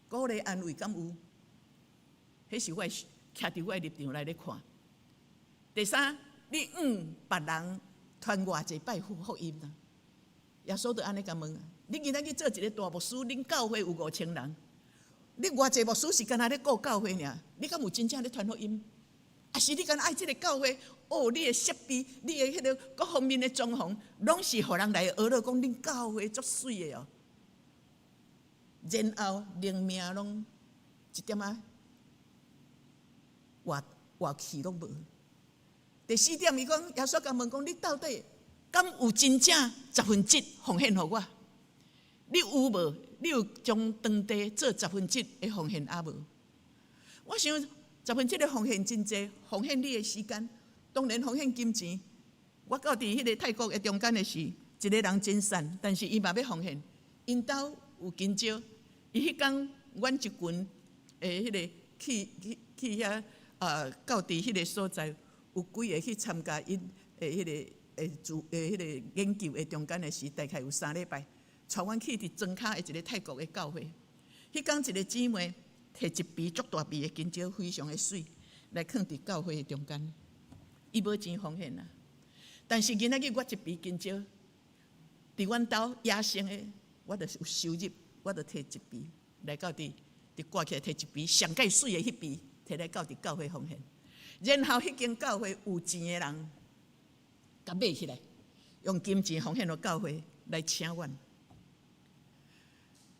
鼓励安慰敢有？迄是我徛伫我的立场来咧看。第三，你别人传偌济拜福音啦？耶稣就安尼甲问啊：你今仔去做一个大牧师，恁教会有5000人，你偌济牧师是干那咧顾教会尔？你敢有真正咧传福音？啊是你敢爱这个教会？你的设备，你的迄个各方面的装潢，拢是互人来学了讲恁教会足水的哦。然后灵命拢一点仔活气拢无。第4点，伊讲耶稣甲问讲：你到底敢有真正1/10奉献互我？你有无？你有将当地做1/10的奉献啊无？我想1/10的奉献真济，奉献你的时间。当然奉献金钱，我到伫迄个泰国的中间的时，一个人真善，但是伊嘛要奉献。因兜有金少，伊迄天阮一群迄个去遐到伫迄个所在，有几个去参加因迄个研究的中间的时，大概有3礼拜，带阮去伫庄卡的一个泰国的教会。迄天一个姊妹摕一鼻足大鼻的金少，非常的水，来放伫教会的中间。伊无钱奉献啦，但是今仔日我一笔金少，伫阮兜野生的，我著有收入，我著摕一笔来到伫挂起来，摕一笔上界水的迄笔，摕来到伫教会奉献。然后迄间教会有钱的人，甲买起来，用金钱奉献到教会来请阮。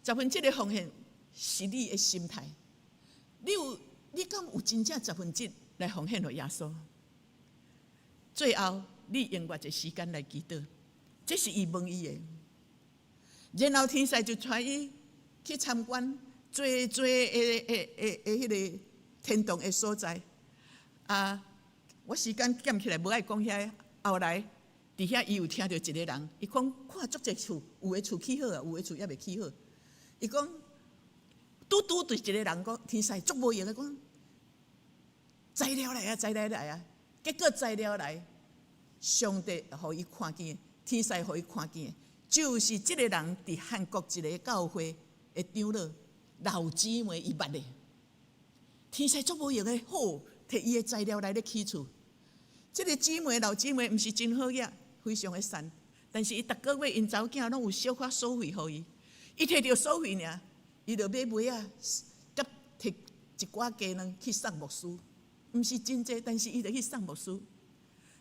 1/10的奉献是你的心态，你敢有真正1/10来奉献到耶稣？最后，你用偌济时间来祈祷，这是伊问伊的。然后天使就带伊去参观最迄个天堂的所在。我时间减起来，无爱讲遐。后来伫遐，伊有听到一个人，伊讲看足济厝，有的厝起好啊，有的厝还未起好。伊讲拄对一个人讲，天使足无用的讲，材料来啊，材料来啊。结果材料来，上帝互伊看见，天使互伊看见，就是这个人伫韩国一个教会的长老老姊妹伊捌的。天使足无用的，好摕伊的材料来咧起厝。这个老姊妹毋是真好嘢，非常的善，但是伊逐个月因查某囝拢有小可收费互伊，伊摕到收费尔，伊就买麦啊，甲摕一寡鸡卵去送牧师。毋是真济，但是伊就去送牧师，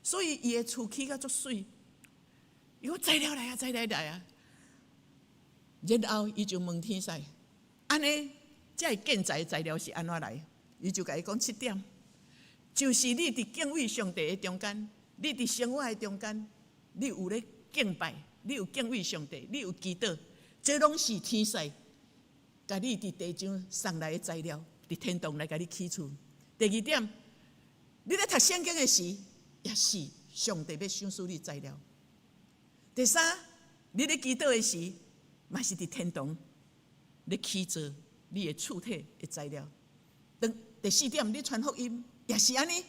所以伊的厝起甲足水。伊讲材料来啊，材料来啊。然后伊就问天使，安尼这建材材料是安怎来？伊就甲伊讲7点，就是你伫敬畏上帝的中间，你伫生活的中间，你有咧敬拜，你有敬畏上帝，你有祈祷，这拢是天使甲你伫地上送来的材料，伫天堂来甲你起厝。第2点。你咧读圣经的时，也是上帝要赏赐你材料。第三，你咧祈祷的时，嘛是伫天堂咧起造你的躯体的材料。第四点，你传福音也是安尼，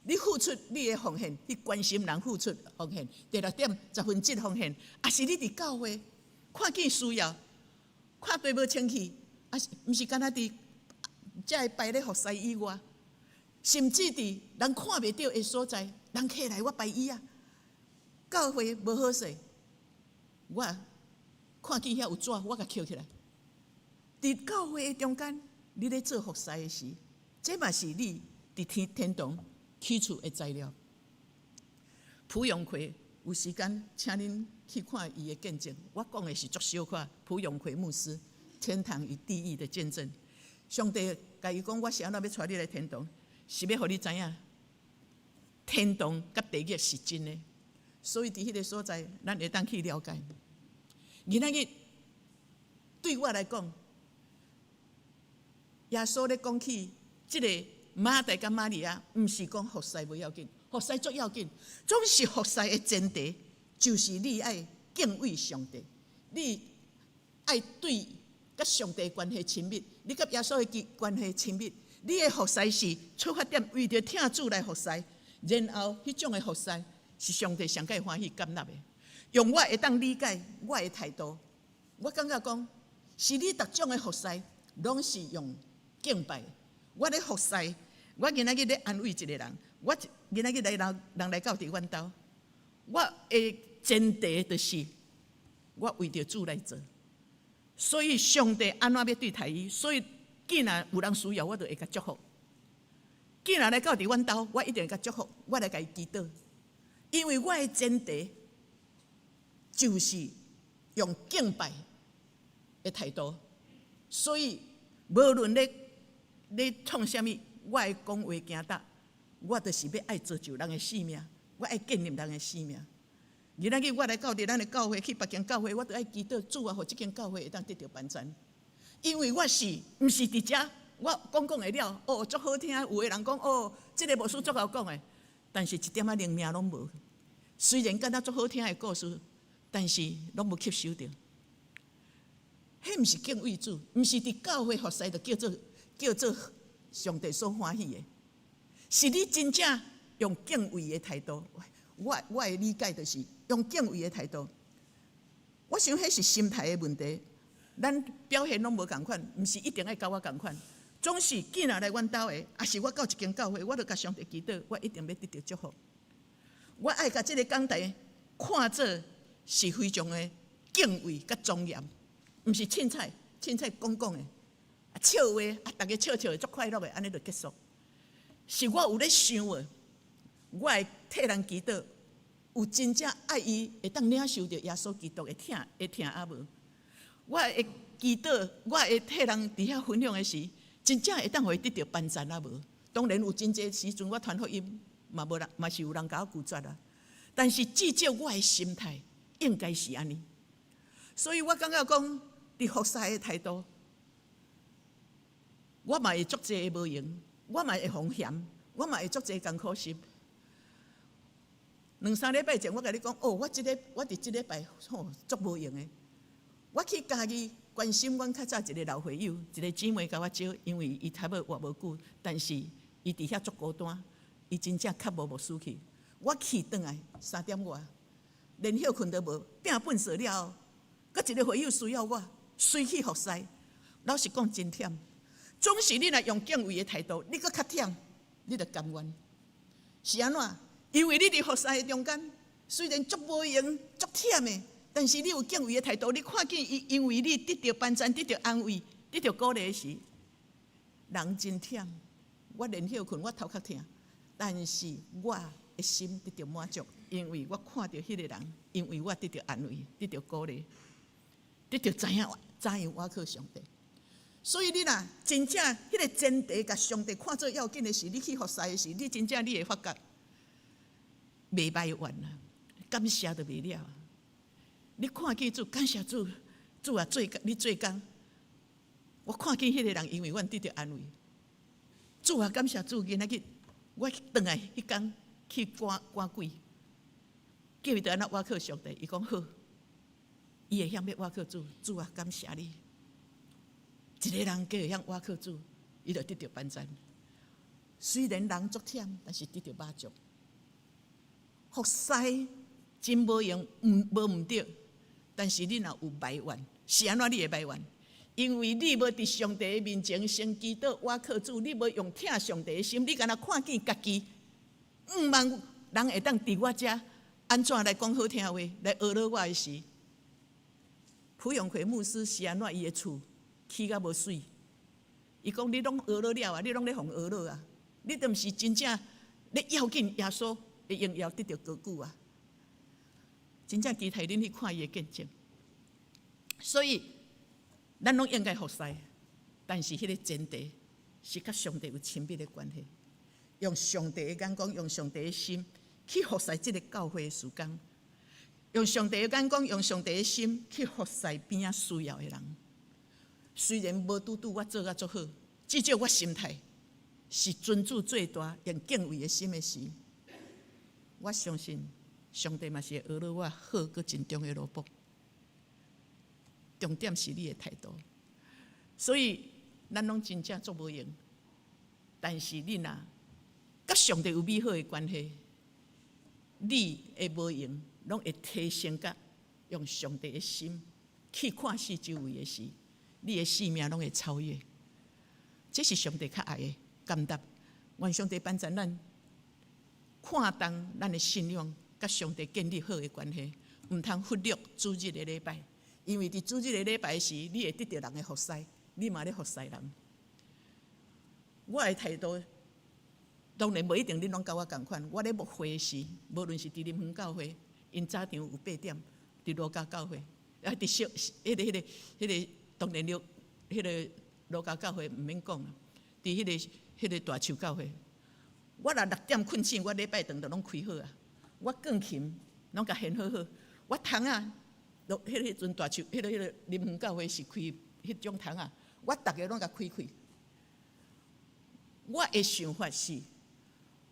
你付出你的奉献，你关心人付出奉献。第六点，1/10奉献，也是你伫教会看见需要，看地无清气，啊，毋是干那伫才会摆咧服侍以外，甚至伫人看袂到的所在，人起来我摆伊啊，教会无好势，我看见遐有纸，我甲捡起来。伫教会的中间，你咧做服侍的时，这嘛是你伫天堂起厝的材料。蒲永奎有时间，请恁去看伊的见证。我讲的是足小可，蒲永奎牧师天堂与地狱的见证。上帝甲伊讲，我是安怎要带你来天堂，是要互你知影，天堂甲地狱是真的。所以伫迄个所在，咱会当去了解。今仔日对我来讲，耶稣咧讲起即个马大甲玛利亚，毋是讲服侍不要紧，服侍足要紧。总是服侍的前提，就是你爱敬畏上帝，你爱对甲上帝关系亲密，你甲耶稣的关系亲密。你的服侍是出发点为着听主来服侍，然后迄种的服侍是上帝上界欢喜接纳的。用我会当理解我的态度，我感觉讲，是你逐种的服侍，拢是用敬拜。我咧服侍，我今仔日咧安慰一个人，我今仔日来人来到伫阮兜，我的前提就是我为着主来做，所以上帝安怎要对待伊，所以既然有人需要，我就会甲祝福。既然来到伫阮兜，我一定会甲祝福，我来甲伊祈祷，因为我的前提就是用敬拜的态度，所以无论咧创啥物，我的讲话行答，我就是要爱造就人的性命，我爱建立人的性命。今仔日我来到伫咱的教会，去别间教会，我都爱祈祷主啊，互即间教会会当得到帮助。因为我是毋是伫遮，我讲会了，哦，足好听。有的人讲，哦，即个牧师足好讲的，但是一点仔灵命拢无。虽然敢若足好听的故事，但是拢无吸收到。迄毋是敬畏主，毋是伫教会服侍就叫做上帝所欢喜的，是你真正用敬畏的态度。我的理解就是用敬畏的态度。我想迄是心态的问题。咱表现拢无共款，毋是一定爱甲我共款。总是既然来阮兜的，也是我到一间教会，我就甲上帝祈祷，我一定要得到祝福。我爱甲即个讲台看做是非常的敬畏甲庄严，毋是凊彩讲的，笑话大家笑的足快乐的，安尼就结束。是我有咧想的，我会替人祈祷，有真正爱伊会当领受着耶稣基督的疼啊无？我会祈祷，我会替人伫遐分享的时，真正会当互伊得到帮助啊无？当然有真济时阵，我传福音嘛无人，嘛是有人甲我拒绝啊。但是至少我的心态应该是安尼，所以我感觉讲，伫服侍的态度，我嘛会足济的无用，我嘛会风险，我嘛会足济艰苦心。2-3礼拜前，我甲你讲，哦，我伫即礼拜足无用的。我去家己关心阮较早一个老朋友，一个姊妹甲我招，因为伊差要活无久，但是伊伫遐足孤单，伊真正较无牧师去。我去转来3点外，连休困都无，拼本事了后，搁一个朋友需要我，随去服侍。老实讲真忝，总是你若用敬畏的态度，你搁较忝，你就甘愿。是安怎？因为你伫服侍的中间，虽然足无用、足忝的。但是你有敬畏的态度，你看见伊因为你得到帮助、得到安慰、得到鼓励时，人真忝。我连休困，我头壳痛，但是我的心得到满足，因为我看到迄个人，因为我得到安慰、得到鼓励、得到知影我靠上帝。所以你若真正迄个前提，甲上帝看做要紧的事，你去服侍的时，你真正你会发觉袂埋怨啦，感谢就袂了。你看见主，感谢主，主啊，你做工。我看见迄个人，因为阮得到安慰。主啊，感谢主，今仔日我转来迄天去赶鬼，叫伊着安怎倚靠上帝？伊讲好，伊会晓要倚靠主，主啊，感谢你。一个人叫会晓倚靠主，伊就得到帮助。虽然人足忝，但是得到满足。服侍真无用，无毋对，但是你若有埋怨，是安怎你会埋怨？因为你无伫上帝的面前先祈祷倚靠主，你无用听上帝的心，你敢若看见家己5万人会当伫我遮安怎来讲好听话，来学了我的时，蒲永奎牧师是安怎伊的厝起甲无水？伊讲你拢学了啊，你拢咧互学了啊，你都毋是真正咧要紧耶稣会荣耀得到高举啊！真正期待恁去看伊的见证。所以咱拢应该服侍，但是迄个前提是甲上帝有亲密的关系，用上帝的眼光，用上帝的心去服侍这个教会的事工，用上帝的眼光，用上帝的心去服侍边仔需要的人。虽然无拄我做甲足好，至少我心态是尊主最大，用敬畏的心的时，我相信上帝嘛是会学了我好佮真重的萝卜。重点是你的态度，所以咱拢真正做无用。但是你若甲上帝有美好的关系，你的无用拢会提升甲用上帝的心去看四周围的事，你的性命拢会超越。这是上帝较爱的感答。愿上帝帮助咱看重咱的信仰，甲上帝建立好的关系，毋通忽略主日的礼拜。因为伫主日的礼拜时，你会得到人的服侍，你嘛咧服侍人。我的态度当然无一定恁拢甲我同款。我咧牧会时，无论是伫林园教会，因早场有8点；伫罗家教会，伫迄个当然了，迄个罗家教会毋免讲啦。伫迄个大树教会，我若6点困醒，我礼拜堂就拢开好啊。我钢琴拢甲弦好好，我窗啊。迄阵大树，迄个林园教会是开迄种窗啊，我逐个拢甲开开。我的想法是，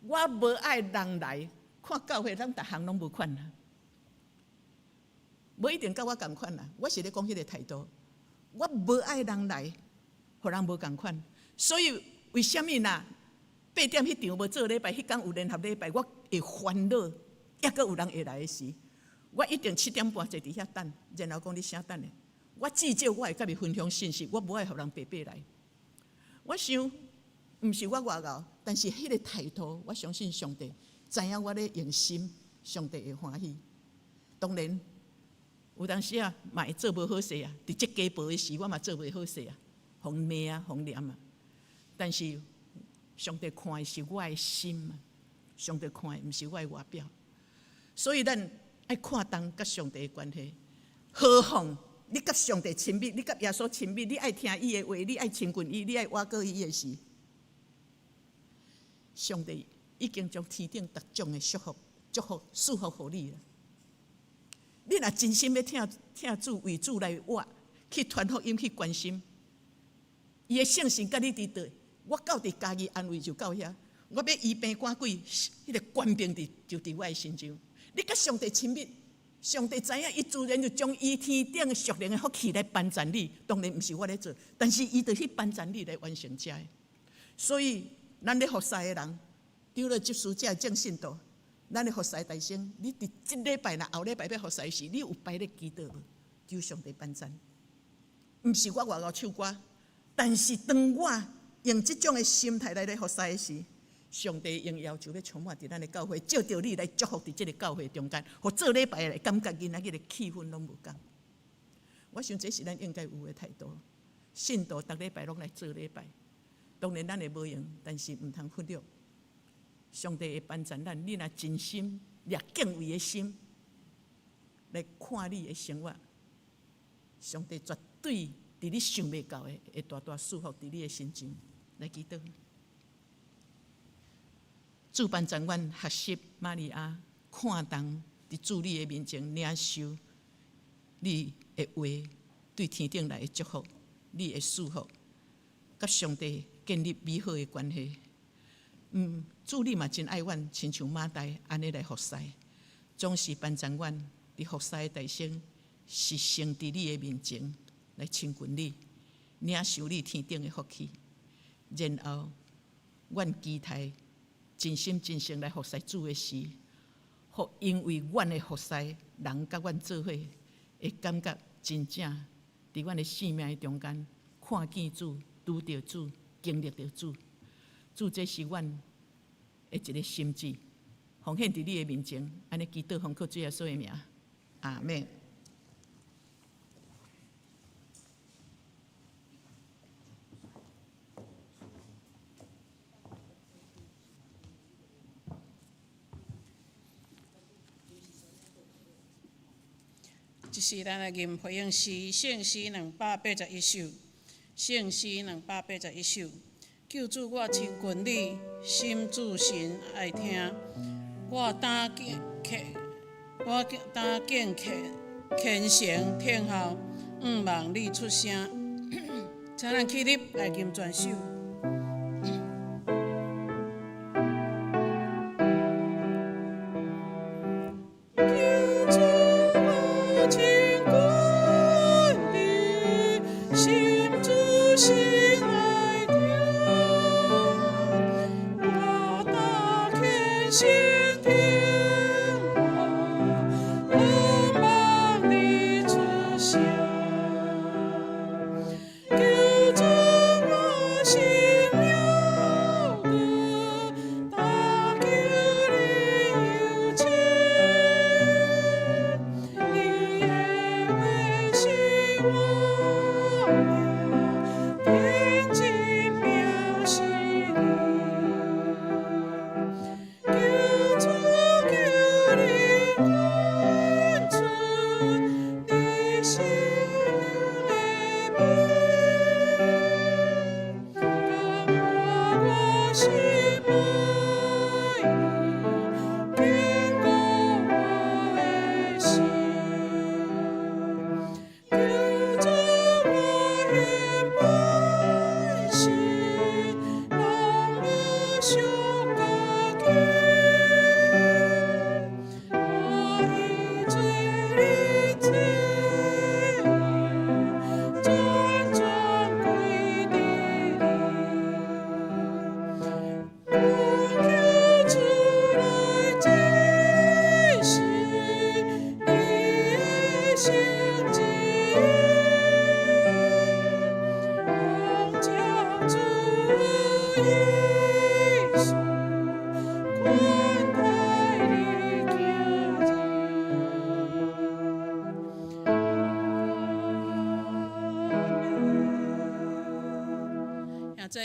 我无爱人来看教会，咱逐项拢无款啦，无一定甲我同款啦。我是咧讲迄个态度，我无爱人来，互人无同款。所以为什么啦？8点迄场无做礼拜，迄天有联合礼拜，我会烦恼，抑阁有人会来的时。我一定7点半坐伫遐等，然后讲你啥等的。我至少我会甲伊分享信息，我无爱互人白白来。我想，毋是我外敖，但是迄个态度，我相信上帝知影我咧用心，上帝会欢喜。当然，有当时啊，嘛会做无好势啊。伫这家暴的时，我嘛做袂好势啊，互骂啊，互念啊。但是上帝看的是我的心啊，上帝看的毋是我的外表，所以咱爱看重甲上帝的关系，何况你甲上帝亲密，你甲耶稣亲密，你爱听伊的话，你爱亲近伊，你爱挖过伊的时，上帝已经将天顶各种的祝福祝福互你了。你若真心要听主为主来活，去传福音，去关心，伊的圣神甲你伫倒，我到伫家己安慰就到遐。我要医病赶鬼，迄个官兵就伫我的身上。你甲上帝亲密，上帝知影，伊自然就将伊天顶属灵的福气来帮助你。当然毋是我咧做，但是伊就去帮助你来完成这个。所以，咱咧服侍的人，除了接受这正信徒，咱咧服侍大圣，你伫这礼拜啦、后礼拜要服侍时，你有摆咧祈祷无？求上帝帮助。毋是我外敖唱歌，但是当我用这种的心态来服侍的时，上帝用要求要充满伫咱的教会，照着你来祝福伫这个教会中间，互做礼拜来感觉囡仔个气氛拢无共。我想这是咱应该有的态度。信徒逐礼拜拢来做礼拜，当然咱会无用，但是毋通忽略。上帝会帮助咱，你若真心、掠敬畏的心来看你的生活，上帝绝对伫你想袂到的，会大大祝福伫你的心中。来祈祷。主办长阮学习玛利亚，看重伫主你的面前领受你的话，对天顶来的祝福，你的祝福，甲上帝建立美好的关系。主你嘛真爱阮，亲像马大安尼来服侍。总是班长阮伫服侍的弟兄，是先伫你的面前来亲近你，领受你天顶的福气，然后阮期待真心真性来服侍主的时，互因为阮的服侍，人甲阮做伙，会感觉真正伫阮的生命的中间，看见主、拄着主、经历着主。主，这是阮的一个心志，奉献伫你的面前，安尼祈祷奉靠主耶稣的名，阿们。这是咱的吟回应诗，圣诗281首，圣诗281首。救主，我亲近你，心主神爱听。我胆敬虔诚听候，望你出声。请咱起立来吟全首。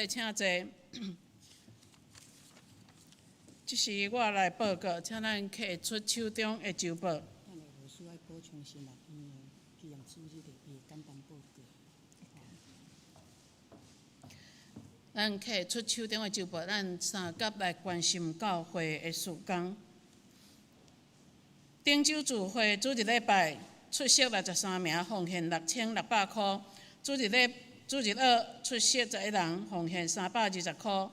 请坐。这是我来报告，请咱摕出手中的周报。咱会无需要补充先啦，因为既然主日的会简单报告。咱摕出手中的周报，咱三甲来关心教会的事工。顶周聚会主日礼拜出席63名，奉献6600块。主日二出席11人，奉献320块。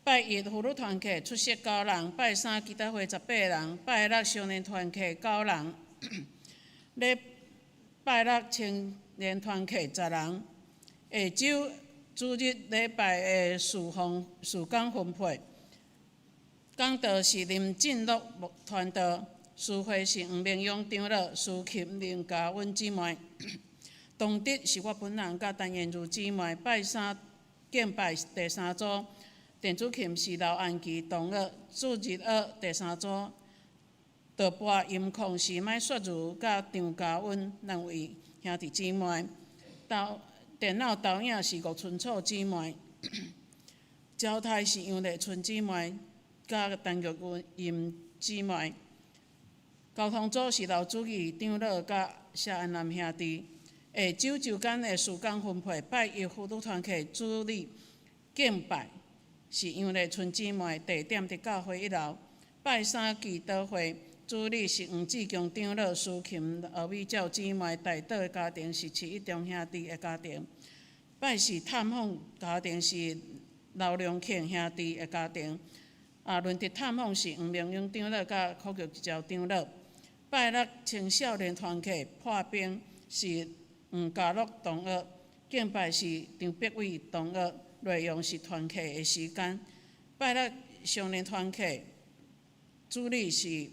拜一妇女团契出席9人，拜三基督会18人，拜六少年团契9人，拜六青年团契10人。下周主日礼拜的事工分配，讲道是林进乐传道，诗会是黄明勇长老，诗琴林嘉温姊妹。同德是我本人甲陈燕如姊妹，拜三敬拜第三组，电子琴是刘安琪同学，主日二第三组，导播音控是麦雪如甲张嘉温两位兄弟姊妹，电脑导演是吴春草姊妹，交台是杨丽春姊妹甲陈玉英姊妹，交通组是刘主义长老甲谢安南兄弟。下周周间的事工分配，拜一妇女团契主日敬拜是杨丽春姊妹，地点伫教会1楼。拜三基督会主日是黄志强长老、苏琴、何美照姊妹，带导的家庭是七一中兄弟的家庭。拜四探访家庭是刘良庆兄弟的家庭。论题探访是黄明勇长老甲科学教长老。拜六青少年团契破冰是黄家乐同学，敬拜是张碧伟同学，内容是团契的时间。拜六少年团契主理是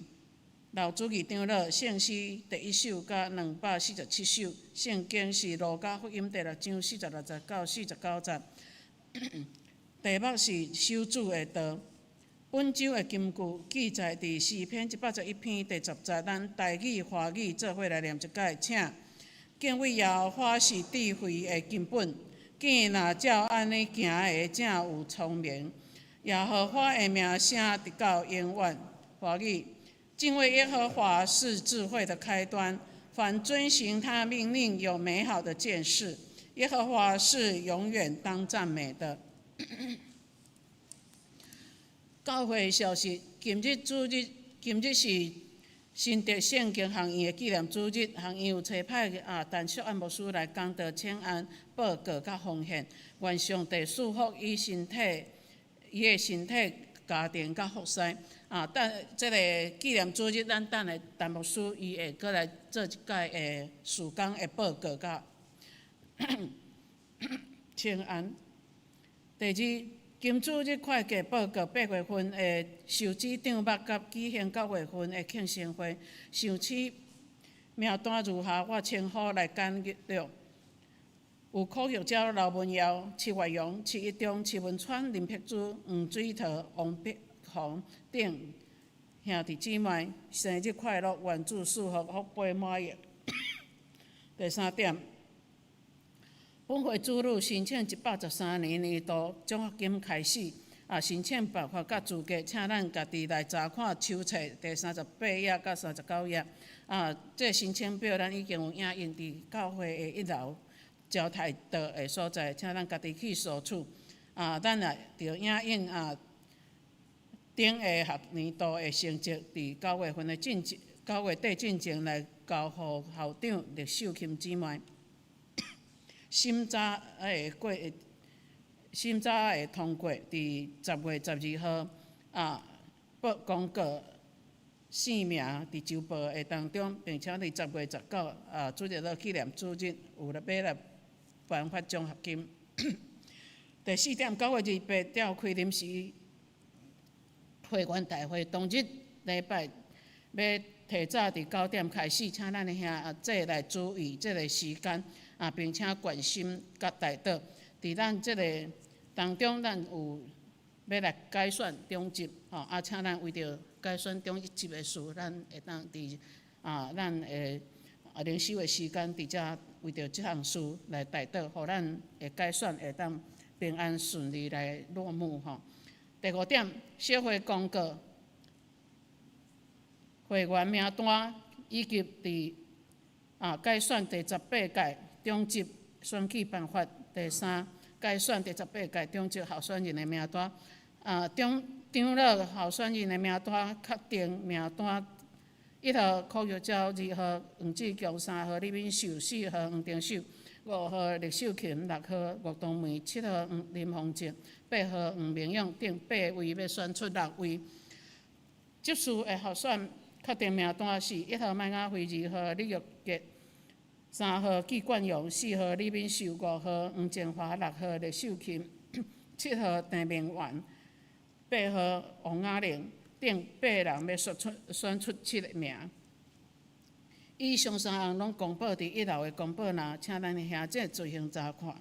老主义长老，圣诗第1首甲247首，圣经是路加福音第6章46到49节。题目是修主的道。本周的金句记载伫诗篇111篇第10节，咱台语、华语做伙来念一解。请敬畏耶和华是智慧的根本，囝若照安尼行的，正有聪明。耶和华的名声直到永远。华语：敬畏耶和华是智慧的开端，凡遵行他命令有美好的见识。耶和华是永远当赞美的。教会消息：今日是新德圣经学院的纪念主日，学院有差派陈淑安牧师来讲道请安、报告甲奉献，愿上帝祝福伊的身体、家庭甲服侍。但这个纪念主日，咱等下陈牧师伊会过来做一届的事工的报告甲请安。第二。今主日会计报告8月份的受指长目甲举行9月份的庆生会，上市名单如下，我称呼来简略。有科学家刘文尧、戚月阳、戚一中、戚文川、林碧珠、黄水桃、王碧虹等兄弟姊妹生日快乐，愿主祝福福杯满溢。第3点。本会主女申请113年年度奖学金开始，申请办法甲资格，请咱家己来查看手册第38页到39页。这申请表咱已经有影印伫教会的1楼招待道的所在，请咱家己去索取。咱也着影印顶个学年度的成绩，伫9月份的9月底进前来交予校长栗秀琴姊妹。审查会通过，伫10月12号公告4名伫周报的当中，并且伫10月19主日纪念主日有要来颁发奖学金。第4点，9月28召开临时会员大会，当日礼拜要提早伫9点开始，请咱的兄姐来注意这个时间。并且关心甲大道，伫咱即个当中，咱有要来改选中级，请咱为着改选中级的事，咱会当伫咱的灵修的时间，伫遮为着即项事来大道，互咱的改选会当平安顺利来落幕。第5点，小会公告，会员名单以及伫改选第18届。中级选举办法第3，改选第18届中级候选人的名单。长老候选人的名单确定名单：1号柯玉昭，2号黄志强，3号李敏秀，4号黄定秀，5号栗秀琴，6号岳东梅，7号林凤静，8号黄明勇，等8位要选出6位。这次的候选确定名单是：1号麦雅辉，2号李玉杰。3号季冠勇，4号李敏秀，5号黄建华，6号栗秀琴，7号陈明元，8号王雅玲，等8人要选出7个名。以上3项拢公布伫1楼的公布栏，请咱的兄姐自行查看。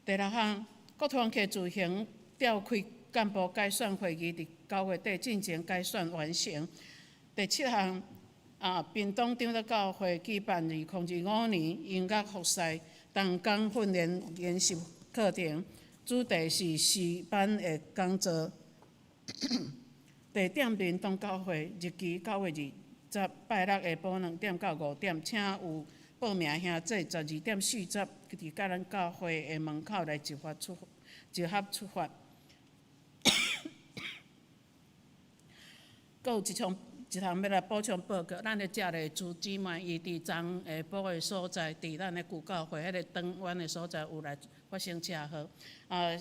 第6项，各团契自行召开干部改选会议，伫9月底进行改选完成。第7项。屏东长老教会举办2025年音乐复赛同工训练研习课程，主题是诗班的讲座。地点屏东教会，日期9月20拜六下晡2点到5点，请有报名兄姐12点40伫咱教会的门口来集合出发。搁有一一项要来补充报告，咱的遮个主姊妹，伊伫昨下晡的所在，伫咱的旧教会迄个长湾的所在有来发生车祸，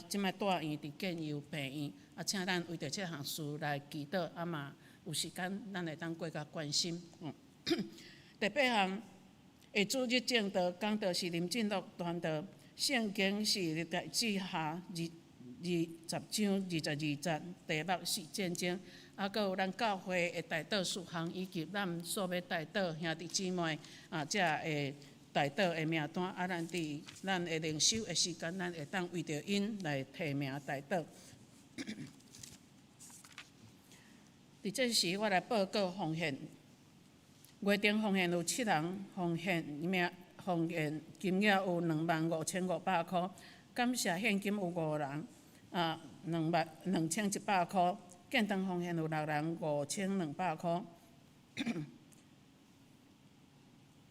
即摆住院伫建佑病院，请咱为着这项事来祈祷，嘛有时间咱会当过较关心。第八项，下主日正道讲道是林进禄传道，圣经是历代志下20章22节，第6是战争。阁有咱教会的代祷事项，以及咱所要代祷兄弟姊妹这会代祷的名单，咱伫咱的灵修的时间，咱会当为着因来提名代祷。伫这时，我来报告奉献。月顶奉献有7人奉献，奉献金额有25500块，感谢现金有5人，22100块。建堂奉献有6人，5200块。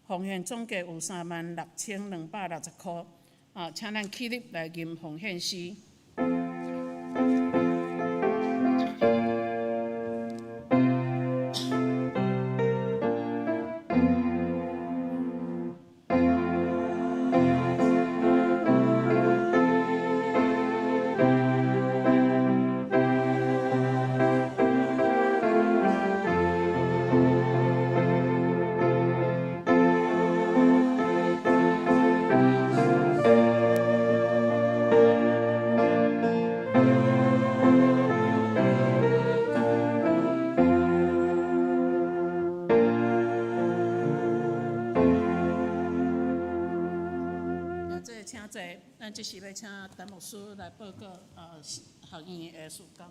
奉献总计有36260块。请咱起立来念奉献诗。咱即时要请陈牧师来报告学院的事工。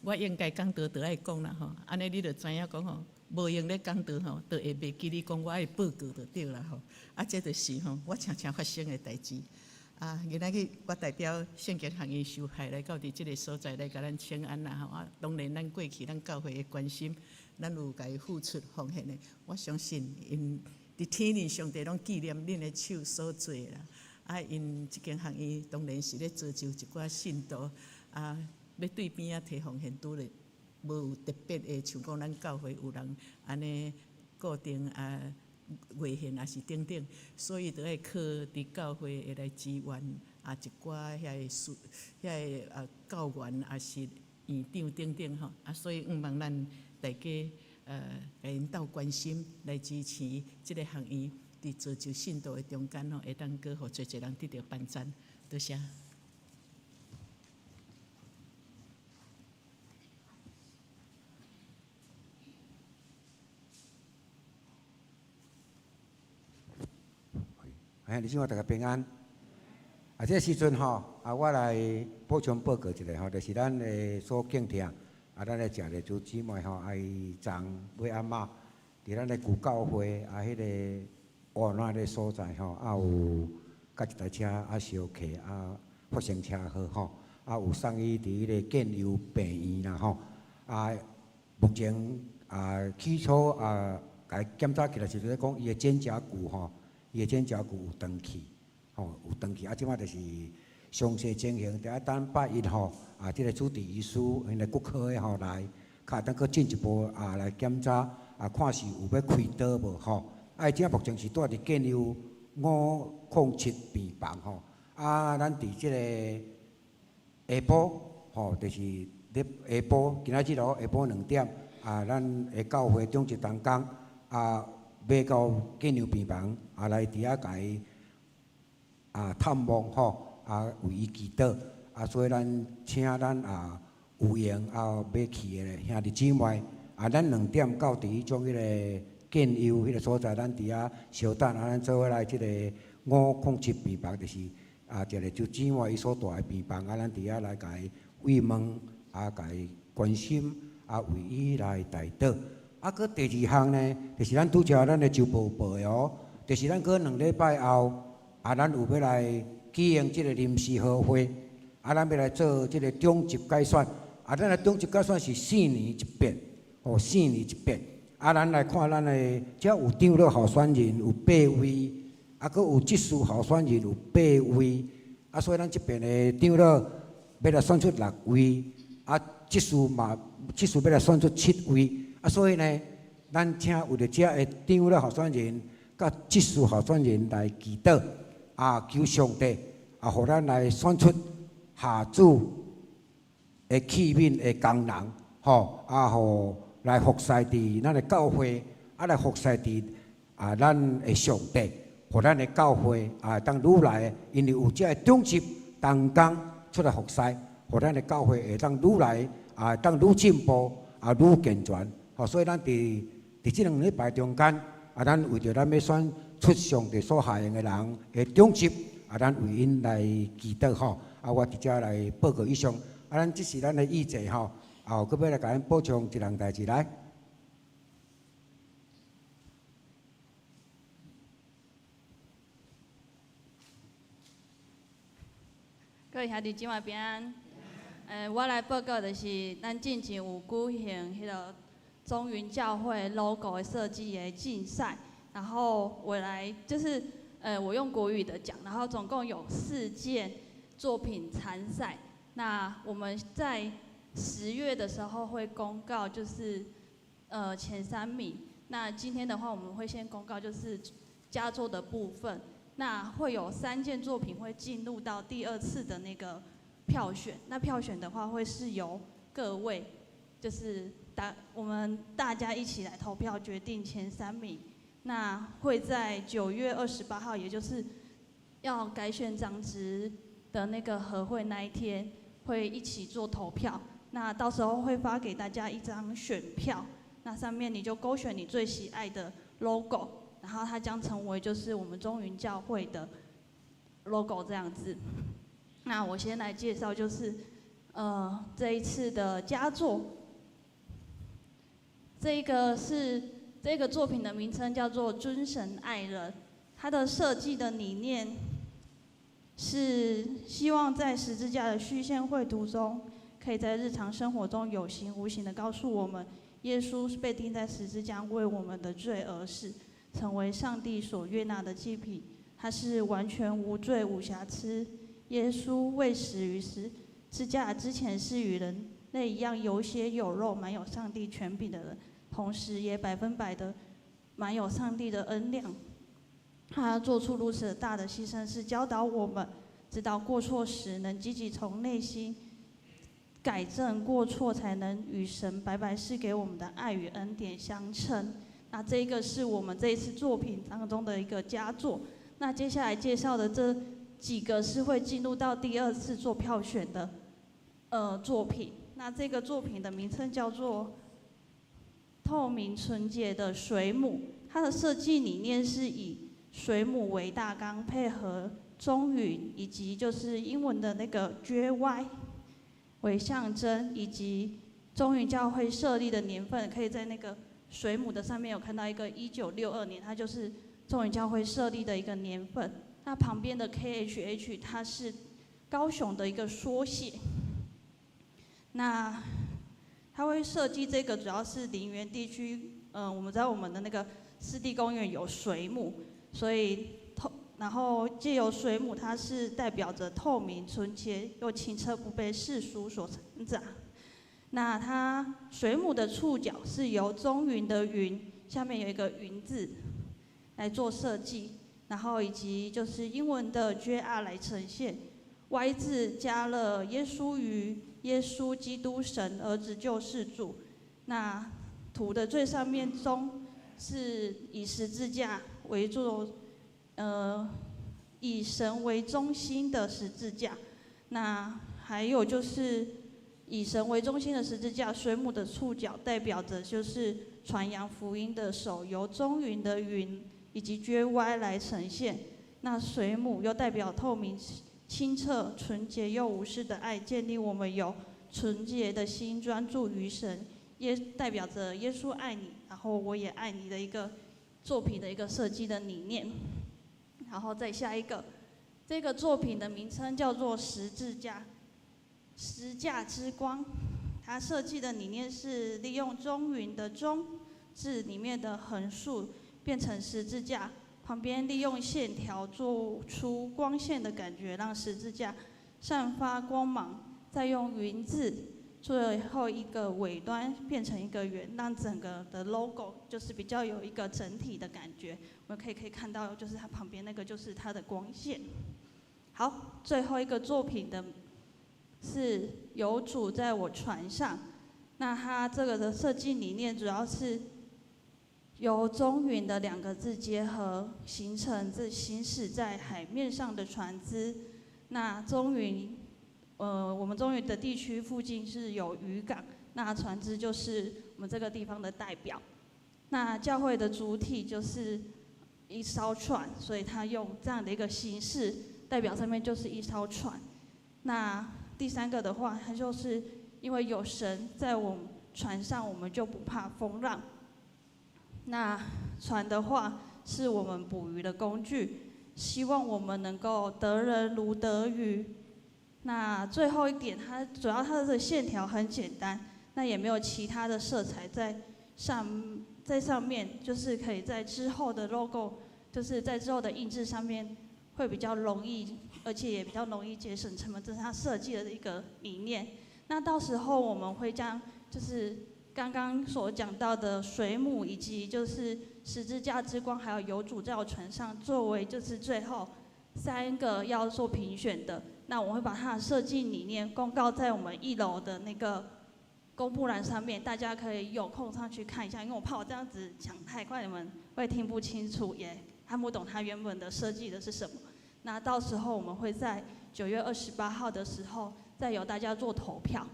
我应该讲道就爱讲啦吼，安尼你就知影讲吼，无用咧讲道吼，就会袂记你讲我爱报告就对啦吼。这就是吼我常常发生的代志。今仔日我代表圣经学院修派来到伫即个所在来甲咱请安啦吼。当然咱过去咱教会的关心，咱有甲伊付出奉献的，我相信因。伫天里，上帝拢纪念恁的手所做啦。因即间学院当然是咧造就一寡信徒，要对边仔摕奉献拄咧，无有特别的，像讲咱教会有人安尼固定月献也是等等，所以就爱靠伫教会会来支援一寡遐个教员也是院长等等吼。所以望咱大家。甲因斗关心来支持即个学院，伫造就信徒的中间吼，会当搁互侪侪人得到帮赞。多谢。你希望大家平安。这时阵吼，我来补充报告一下吼，就是咱的所敬听。咱来食的主姊妹吼，伊昨尾暗仔伫咱的旧教会迄个湖南的所在吼，有甲一台车烧起发生车祸吼，有送伊伫迄个建佑病院啦吼。目前起初甲伊检查起来就是讲伊的肩胛骨吼，伊的肩胛骨有断去，吼有断去，即摆就是。详细情形，得等8日吼，即个主治医师因个骨科的吼来，较等搁进一步来检查，看是有要开刀无吼。即目前是住伫建佑507病房吼。咱伫即个下晡吼，就是咧下晡，今仔日下晡2点，咱的教会中一同工要到建佑病房来伫遐甲伊探望吼。为伊祈祷，所以咱请咱有闲要去的兄弟姊妹，咱2点到伫迄种迄个建佑迄个所在，咱伫遐稍等，咱做伙来即个507病房，就是一个就姊妹伊所住的病房，咱伫遐来甲伊慰问，甲伊关心，为伊来代祷。搁第2项呢，就是咱拄则咱的周报报的哦，就是咱过2礼拜后，咱有要来。举行即个临时和会，咱要来做即个中级改选，咱的中级改选是4年一变，4年一变。咱来看咱的，只有长老候选人有8位，搁有执事候选人有8位，所以咱即边的长老要来选出6位，啊，即次要来选出7位，啊，所以呢，咱请为着这个长老候选人，甲即次候选人来祈祷，啊，求上帝啊，互咱来选出下主的器皿的工人，吼，啊，互来服侍伫咱的教会，啊，来服侍伫啊，咱的上帝，互咱的教会啊，当愈来，因为有这个种子，同工出来服侍。互咱的教会会当愈来啊，当愈进步啊，愈健全。吼，所以咱伫即2礼拜中间啊，咱为着咱要选出上帝所下用的人的种子啊，咱为因来祈祷吼。啊，我直接来报告以上。啊，咱即是咱的议题吼。啊，搁要来甲咱补充一项代志来。各位兄弟姊妹平安。我来报告的是，咱进前有举行迄个中云教会 logo 的设计的竞赛，然后我来就是我用国语的讲，然后总共有4件作品参赛。那我们在10月的时候会公告，就是前3名。那今天的话，我们会先公告就是佳作的部分。那会有3件作品会进入到第2次的那个票选。那票选的话，会是由各位，就是我们大家一起来投票决定前3名。那会在9月28号，也就是要改选长职的那个和会那一天，会一起做投票。那到时候会发给大家一张选票，那上面你就勾选你最喜爱的 logo。然后它将成为就是我们中云教会的 logo 这样子。那我先来介绍，就是这一次的佳作。这个作品的名称叫做“尊神爱人”，它的设计的理念是希望在十字架的虚线绘图中，可以在日常生活中有形无形的告诉我们，耶稣被钉在十字架为我们的罪而死。成为上帝所悦纳的祭品，他是完全无罪无瑕疵。耶稣未死于十字架之前是与人类一样有血有肉、满有上帝权柄的人，同时也100%的满有上帝的恩量。他做出如此大的牺牲，是教导我们知道过错时能积极从内心改正过错，才能与神白白赐给我们的爱与恩典相称。那这个是我们这一次作品当中的一个佳作。那接下来介绍的这几个是会进入到第2次做票选的作品。那这个作品的名称叫做透明纯洁的水母，它的设计理念是以水母为大纲，配合中云以及就是英文的那个 JY 为象征，以及中云教会设立的年份，可以在那个水母的上面有看到一个1962年，它就是中云教会设立的一个年份。那旁边的 KHH 它是高雄的一个缩写。那它会设计这个主要是林园地区，我们在我们的那个湿地公园有水母，所以然后借由水母，它是代表着透明、纯洁又清澈，不被世俗所掺杂。那它水母的触角是由中云的云下面有一个云字来做设计，然后以及就是英文的 JR 来呈现。Y 字加了耶稣于耶稣基督神儿子救世主。那图的最上面中是以十字架为作，以神为中心的十字架。那还有就是以神为中心的十字架，水母的触角代表着就是传扬福音的手，由中云的云以及 JY 来呈现。那水母又代表透明、清澈、纯洁又无私的爱，建立我们有纯洁的心，专注于神，也代表着耶稣爱你，然后我也爱你的一个作品的一个设计的理念。然后再下一个，这个作品的名称叫做十字架。十架之光，它设计的理念是利用中云的中字里面的横竖变成十字架，旁边利用线条做出光线的感觉，让十字架散发光芒，再用云字最后一个尾端变成一个圆，让整个的 logo 就是比较有一个整体的感觉。我们可以看到，就是它旁边那个就是它的光线。好，最后一个作品的是有主在我船上。那它这个的设计理念主要是由中云的2个字结合，形成这行驶在海面上的船只。那中云，我们中云的地区附近是有渔港，那船只就是我们这个地方的代表。那教会的主体就是一艘船，所以它用这样的一个形式，代表上面就是一艘船。那第3个的话，它就是因为有神在我们船上，我们就不怕风浪。那船的话，是我们捕鱼的工具，希望我们能够得人如得鱼。那最后一点，它主要它的线条很简单，那也没有其他的色彩在上面，就是可以在之后的 logo， 就是在之后的印制上面会比较容易，而且也比较容易节省成本，这是它设计的一个理念。那到时候我们会将就是刚刚所讲到的水母，以及就是十字架之光，还有有主在我船上，作为就是最后3个要做评选的。那我会把它的设计理念公告在我们1楼的那个公布栏上面，大家可以有空上去看一下。因为我怕我这样子讲太快，你们会听不清楚，也看不懂它原本的设计的是什么。那到时候我们会在9月28号的时候，再由大家做投票。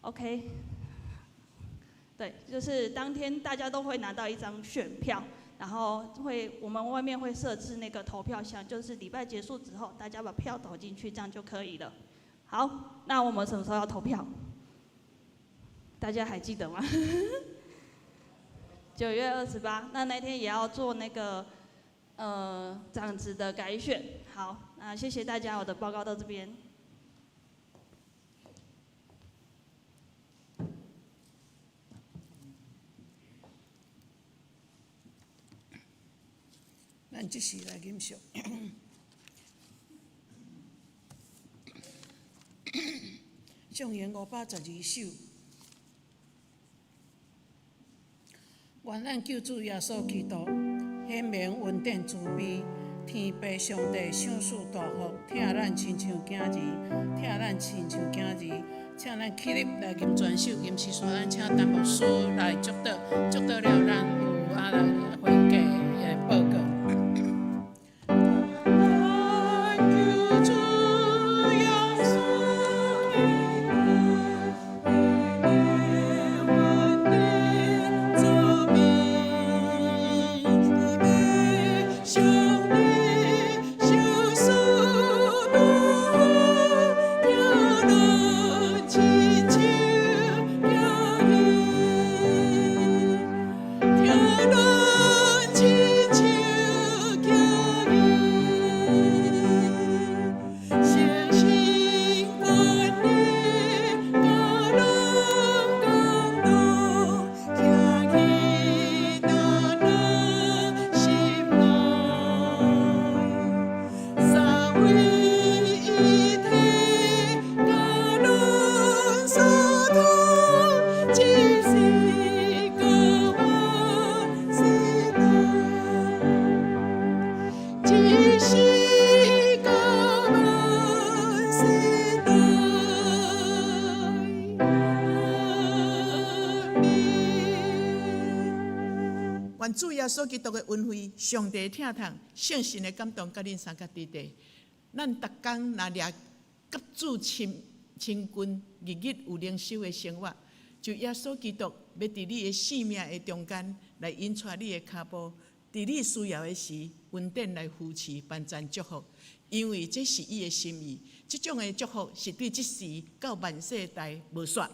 OK。对，就是当天大家都会拿到一张选票，然后我们外面会设置那个投票箱，就是礼拜结束之后，大家把票投进去，这样就可以了。好，那我们什么时候要投票？大家还记得吗？9月28，那天也要做那个长子的改选。好，那谢谢大家，我的报告到这边。咱即时来吟诵。上言512首。愿咱救主耶稣基督显明恩典慈悲，天父上帝赏赐大福，听咱亲像囝儿，听咱亲像囝儿，请咱起立来吟全首，吟诗说咱请陈牧师来祝祷，祝祷了咱有来回家的报告。愿主耶稣基督的恩惠、上帝听痛、圣神的感动，甲恁三甲伫地。咱逐工若掠甲主亲近，日日有灵修的生活，就耶稣基督要伫你的生命的中间来引带你的脚步，伫你需要的时，恩典来扶持、帮赞祝福，因为这是伊的心意。这种的祝福是对即时到万世代无煞。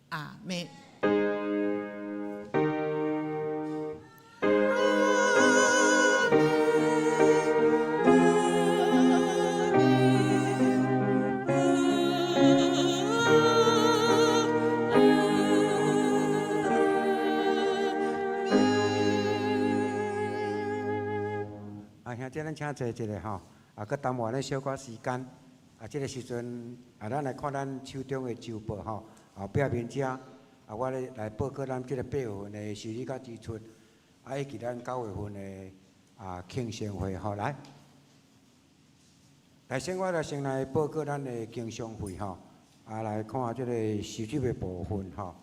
阿们。兄弟，咱请坐一下吼，搁耽误咱小可时间。这个时阵咱来看咱手中的周报吼，后壁面遮我咧来报告咱即个8月份的收入甲支出，以及咱9月份的庆生会吼来。先我来先来报告咱的经常费吼，来看即个收入的部分吼。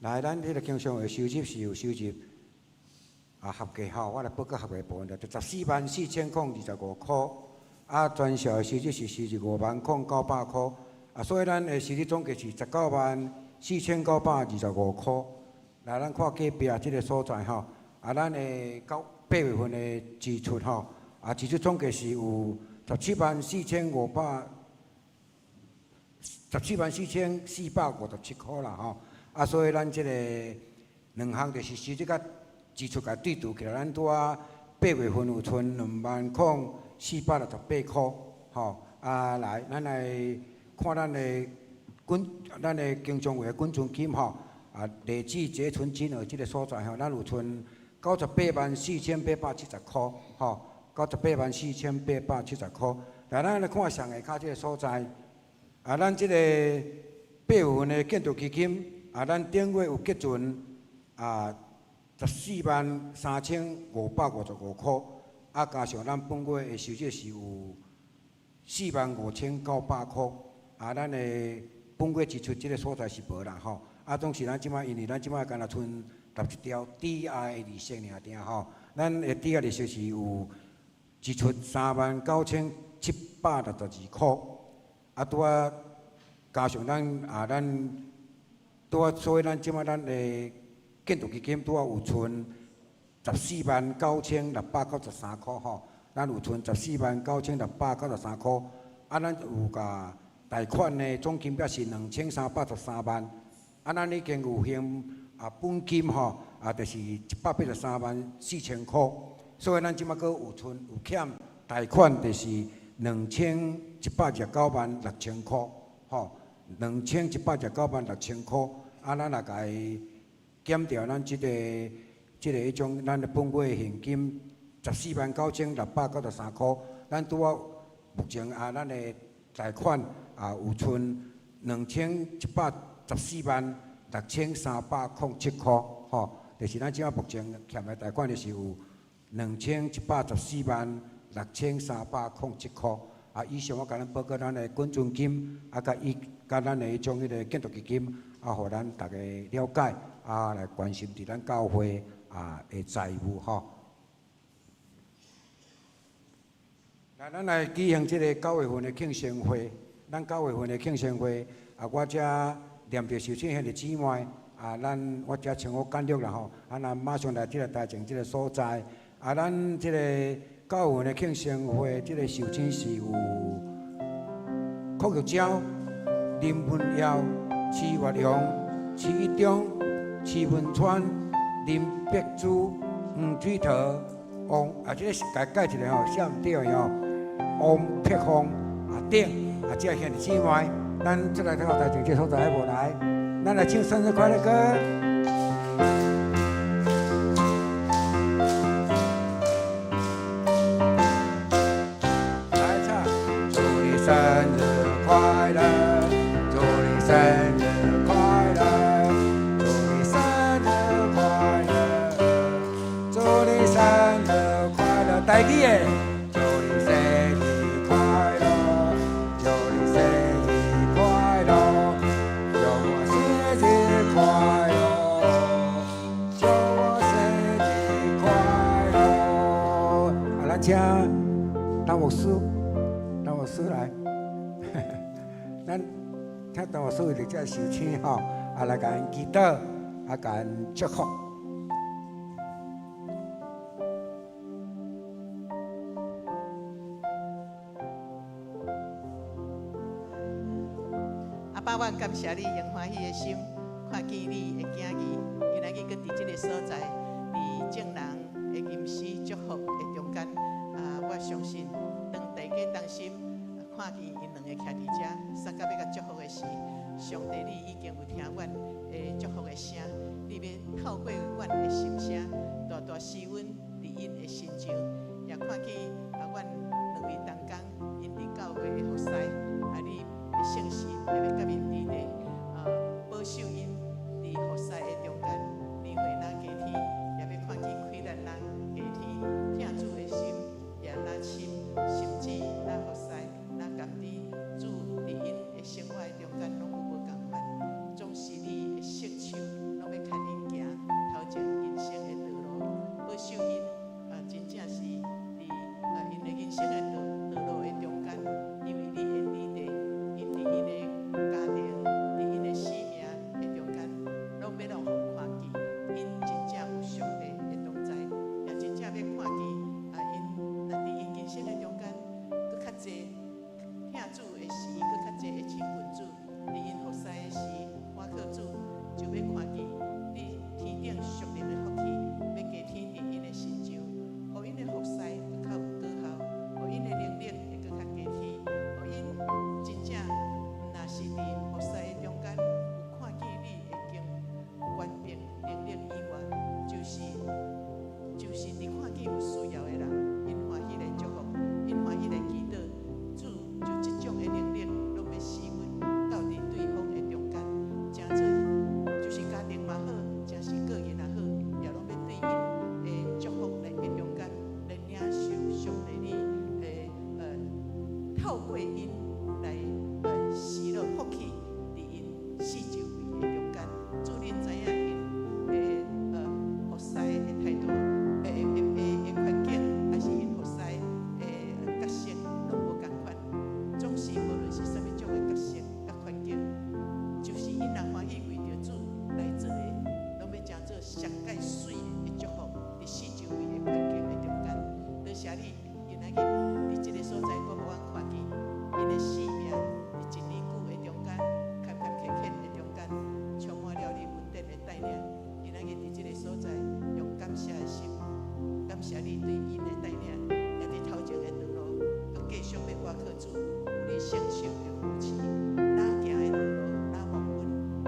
来，咱即个经常费收入是有收入合计吼，我来报告合计部分就144025块，全校的收入是45,900块，所以咱的收入总计是19,4925块。来，咱看隔壁即个所在吼，咱的8月份的支出吼，支出总计是有17,457块啦吼，所以咱即个两项就是收入甲支出甲对拄起来，咱拄8月份有剩20,468块吼，来，咱来看咱的经常费的滚存金吼，累计结存金额即个所在吼，咱有剩98,4870块吼，98,4870块。来，咱来看上下骹即个所在，咱即个8月份的建筑基金，咱顶月有结存14,3555块，加上咱本月的收入是有45,900块，咱的本月支出即个所在是无啦吼，总是咱即摆因为咱即摆干若剩11条抵押的利息尔定吼，咱的抵押利息是有支出39,762块，拄加上咱所以咱即摆咱的建筑基金有剩14,9693块吼，咱有剩14,9693块，咱有甲贷款的总金额是2,313万，咱已经有还本金吼，就是183,400块，所以咱即摆阁有欠贷款就是2,129,600块，吼，2,129,600块，咱也甲伊减掉咱即个迄种咱的本月现金14,9693块，咱目前咱的贷款有剩2,114,6307块，吼，就是咱即摆目前欠的贷款就是有2,114,6307块。以上我甲咱报告咱的滚存金，甲咱的种迄个建筑基金，互咱大家了解，来关心伫咱教会的财务吼。来，咱来举行即个9月份的庆生会。咱9月份的庆生会，我遮念着受请遐个姊妹，我遮称呼简略啦吼，咱马上来即个台前即个所在，咱即个9月份的庆生会，即个受请是有柯玉昭、林文耀、徐月阳、徐一中、徐文川、林碧珠、黄水桃、王即个是介一下吼，写毋对的吼，王碧芳等即个兄弟姊妹，咱出来睇下台前这所在无来，咱来唱生日快乐歌。生日快乐，祝你生日快乐，祝你生日快乐，祝你生日快乐，台语的，祝你生日快乐，祝你生日快乐，祝我生日快乐，祝我生日快乐。来请当牧师来。咱听到所有的这受请吼，来甲因祈祷，甲因祝福。阿爸，我感谢你用欢喜的心，看见你的囝儿，今仔日搁伫这个所在，伫众人的吟诗祝福的中间，我相信当大家当心。看见因两个徛伫遮，煞到要甲祝福的时，上帝你已经有听阮的祝福的声，你要透过阮的心声，大大施温伫因的心情，也看见阮两位同工因伫教会的服侍，你的信心也要甲因伫咧的时，搁较济的亲近主，伫因服侍的时，我靠主就要看见你天顶属灵的福气，要加添伫因的身上，互因的服侍搁较有果效，互因的能力会搁较加添，互因真正若是伫服侍的中间有看见你会经权柄能力以外，就是伫看见有需要的人，因欢喜来祝福，因欢喜来祈祷，主就这种的能力，拢要施运到伫对方的中间，诚做就是家庭嘛好，诚是个人也好，也拢要对因的祝福来的中间来领受上帝你透过因来施落福气伫因四周围的中间，主恁知影因的服侍的态度。环境，还是因服侍的角色，拢无共款。总是无论是啥物种的角色甲环境，就是因若欢喜为着主来做的，拢要诚做上界水的祝福，伫四周围的环境的中间。多谢你，今仔日伫即个所在，我互阮看见因的生命伫一年久的中间，坎坎坷坷的中间，充满了你稳定的带领。今仔日伫即个所在，用感谢的心。感谢你对因的带领，也伫头前的道路，佮继续要我靠主，有你圣手的扶持。哪行的道路，哪蒙恩，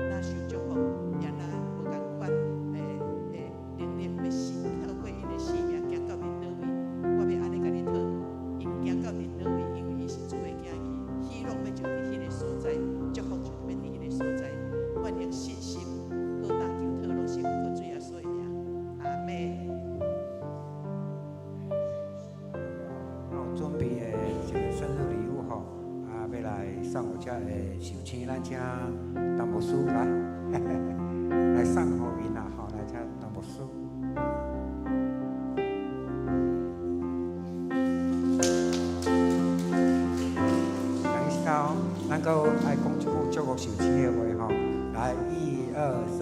哪受祝福，也哪无共款能力要死，透过因的生命行到恁倒位，我要安尼甲你讨，因行到恁倒位，因为伊是主的囝儿，喜乐要就伫迄个所在，祝福就要伫迄个所在，欢迎信心，好大求讨，拢是靠主耶稣的名，阿门。准备的一个生日礼物吼，要来送互遮的受请，咱请陈牧师来，来送互因啦吼，来请陈牧师。等一下哦，咱搁爱讲一句祝福受请的话吼，来1、2、3，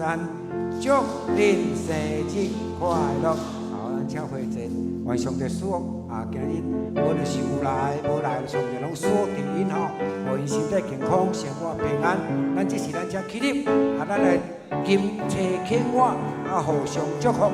祝恁生日快乐！好，咱请回座，愿上帝赐福。今日无论是有来无来，上帝拢锁定因吼，互因身体健康、生活平安。咱这是咱遮起立，咱来金车庆我，互相祝福。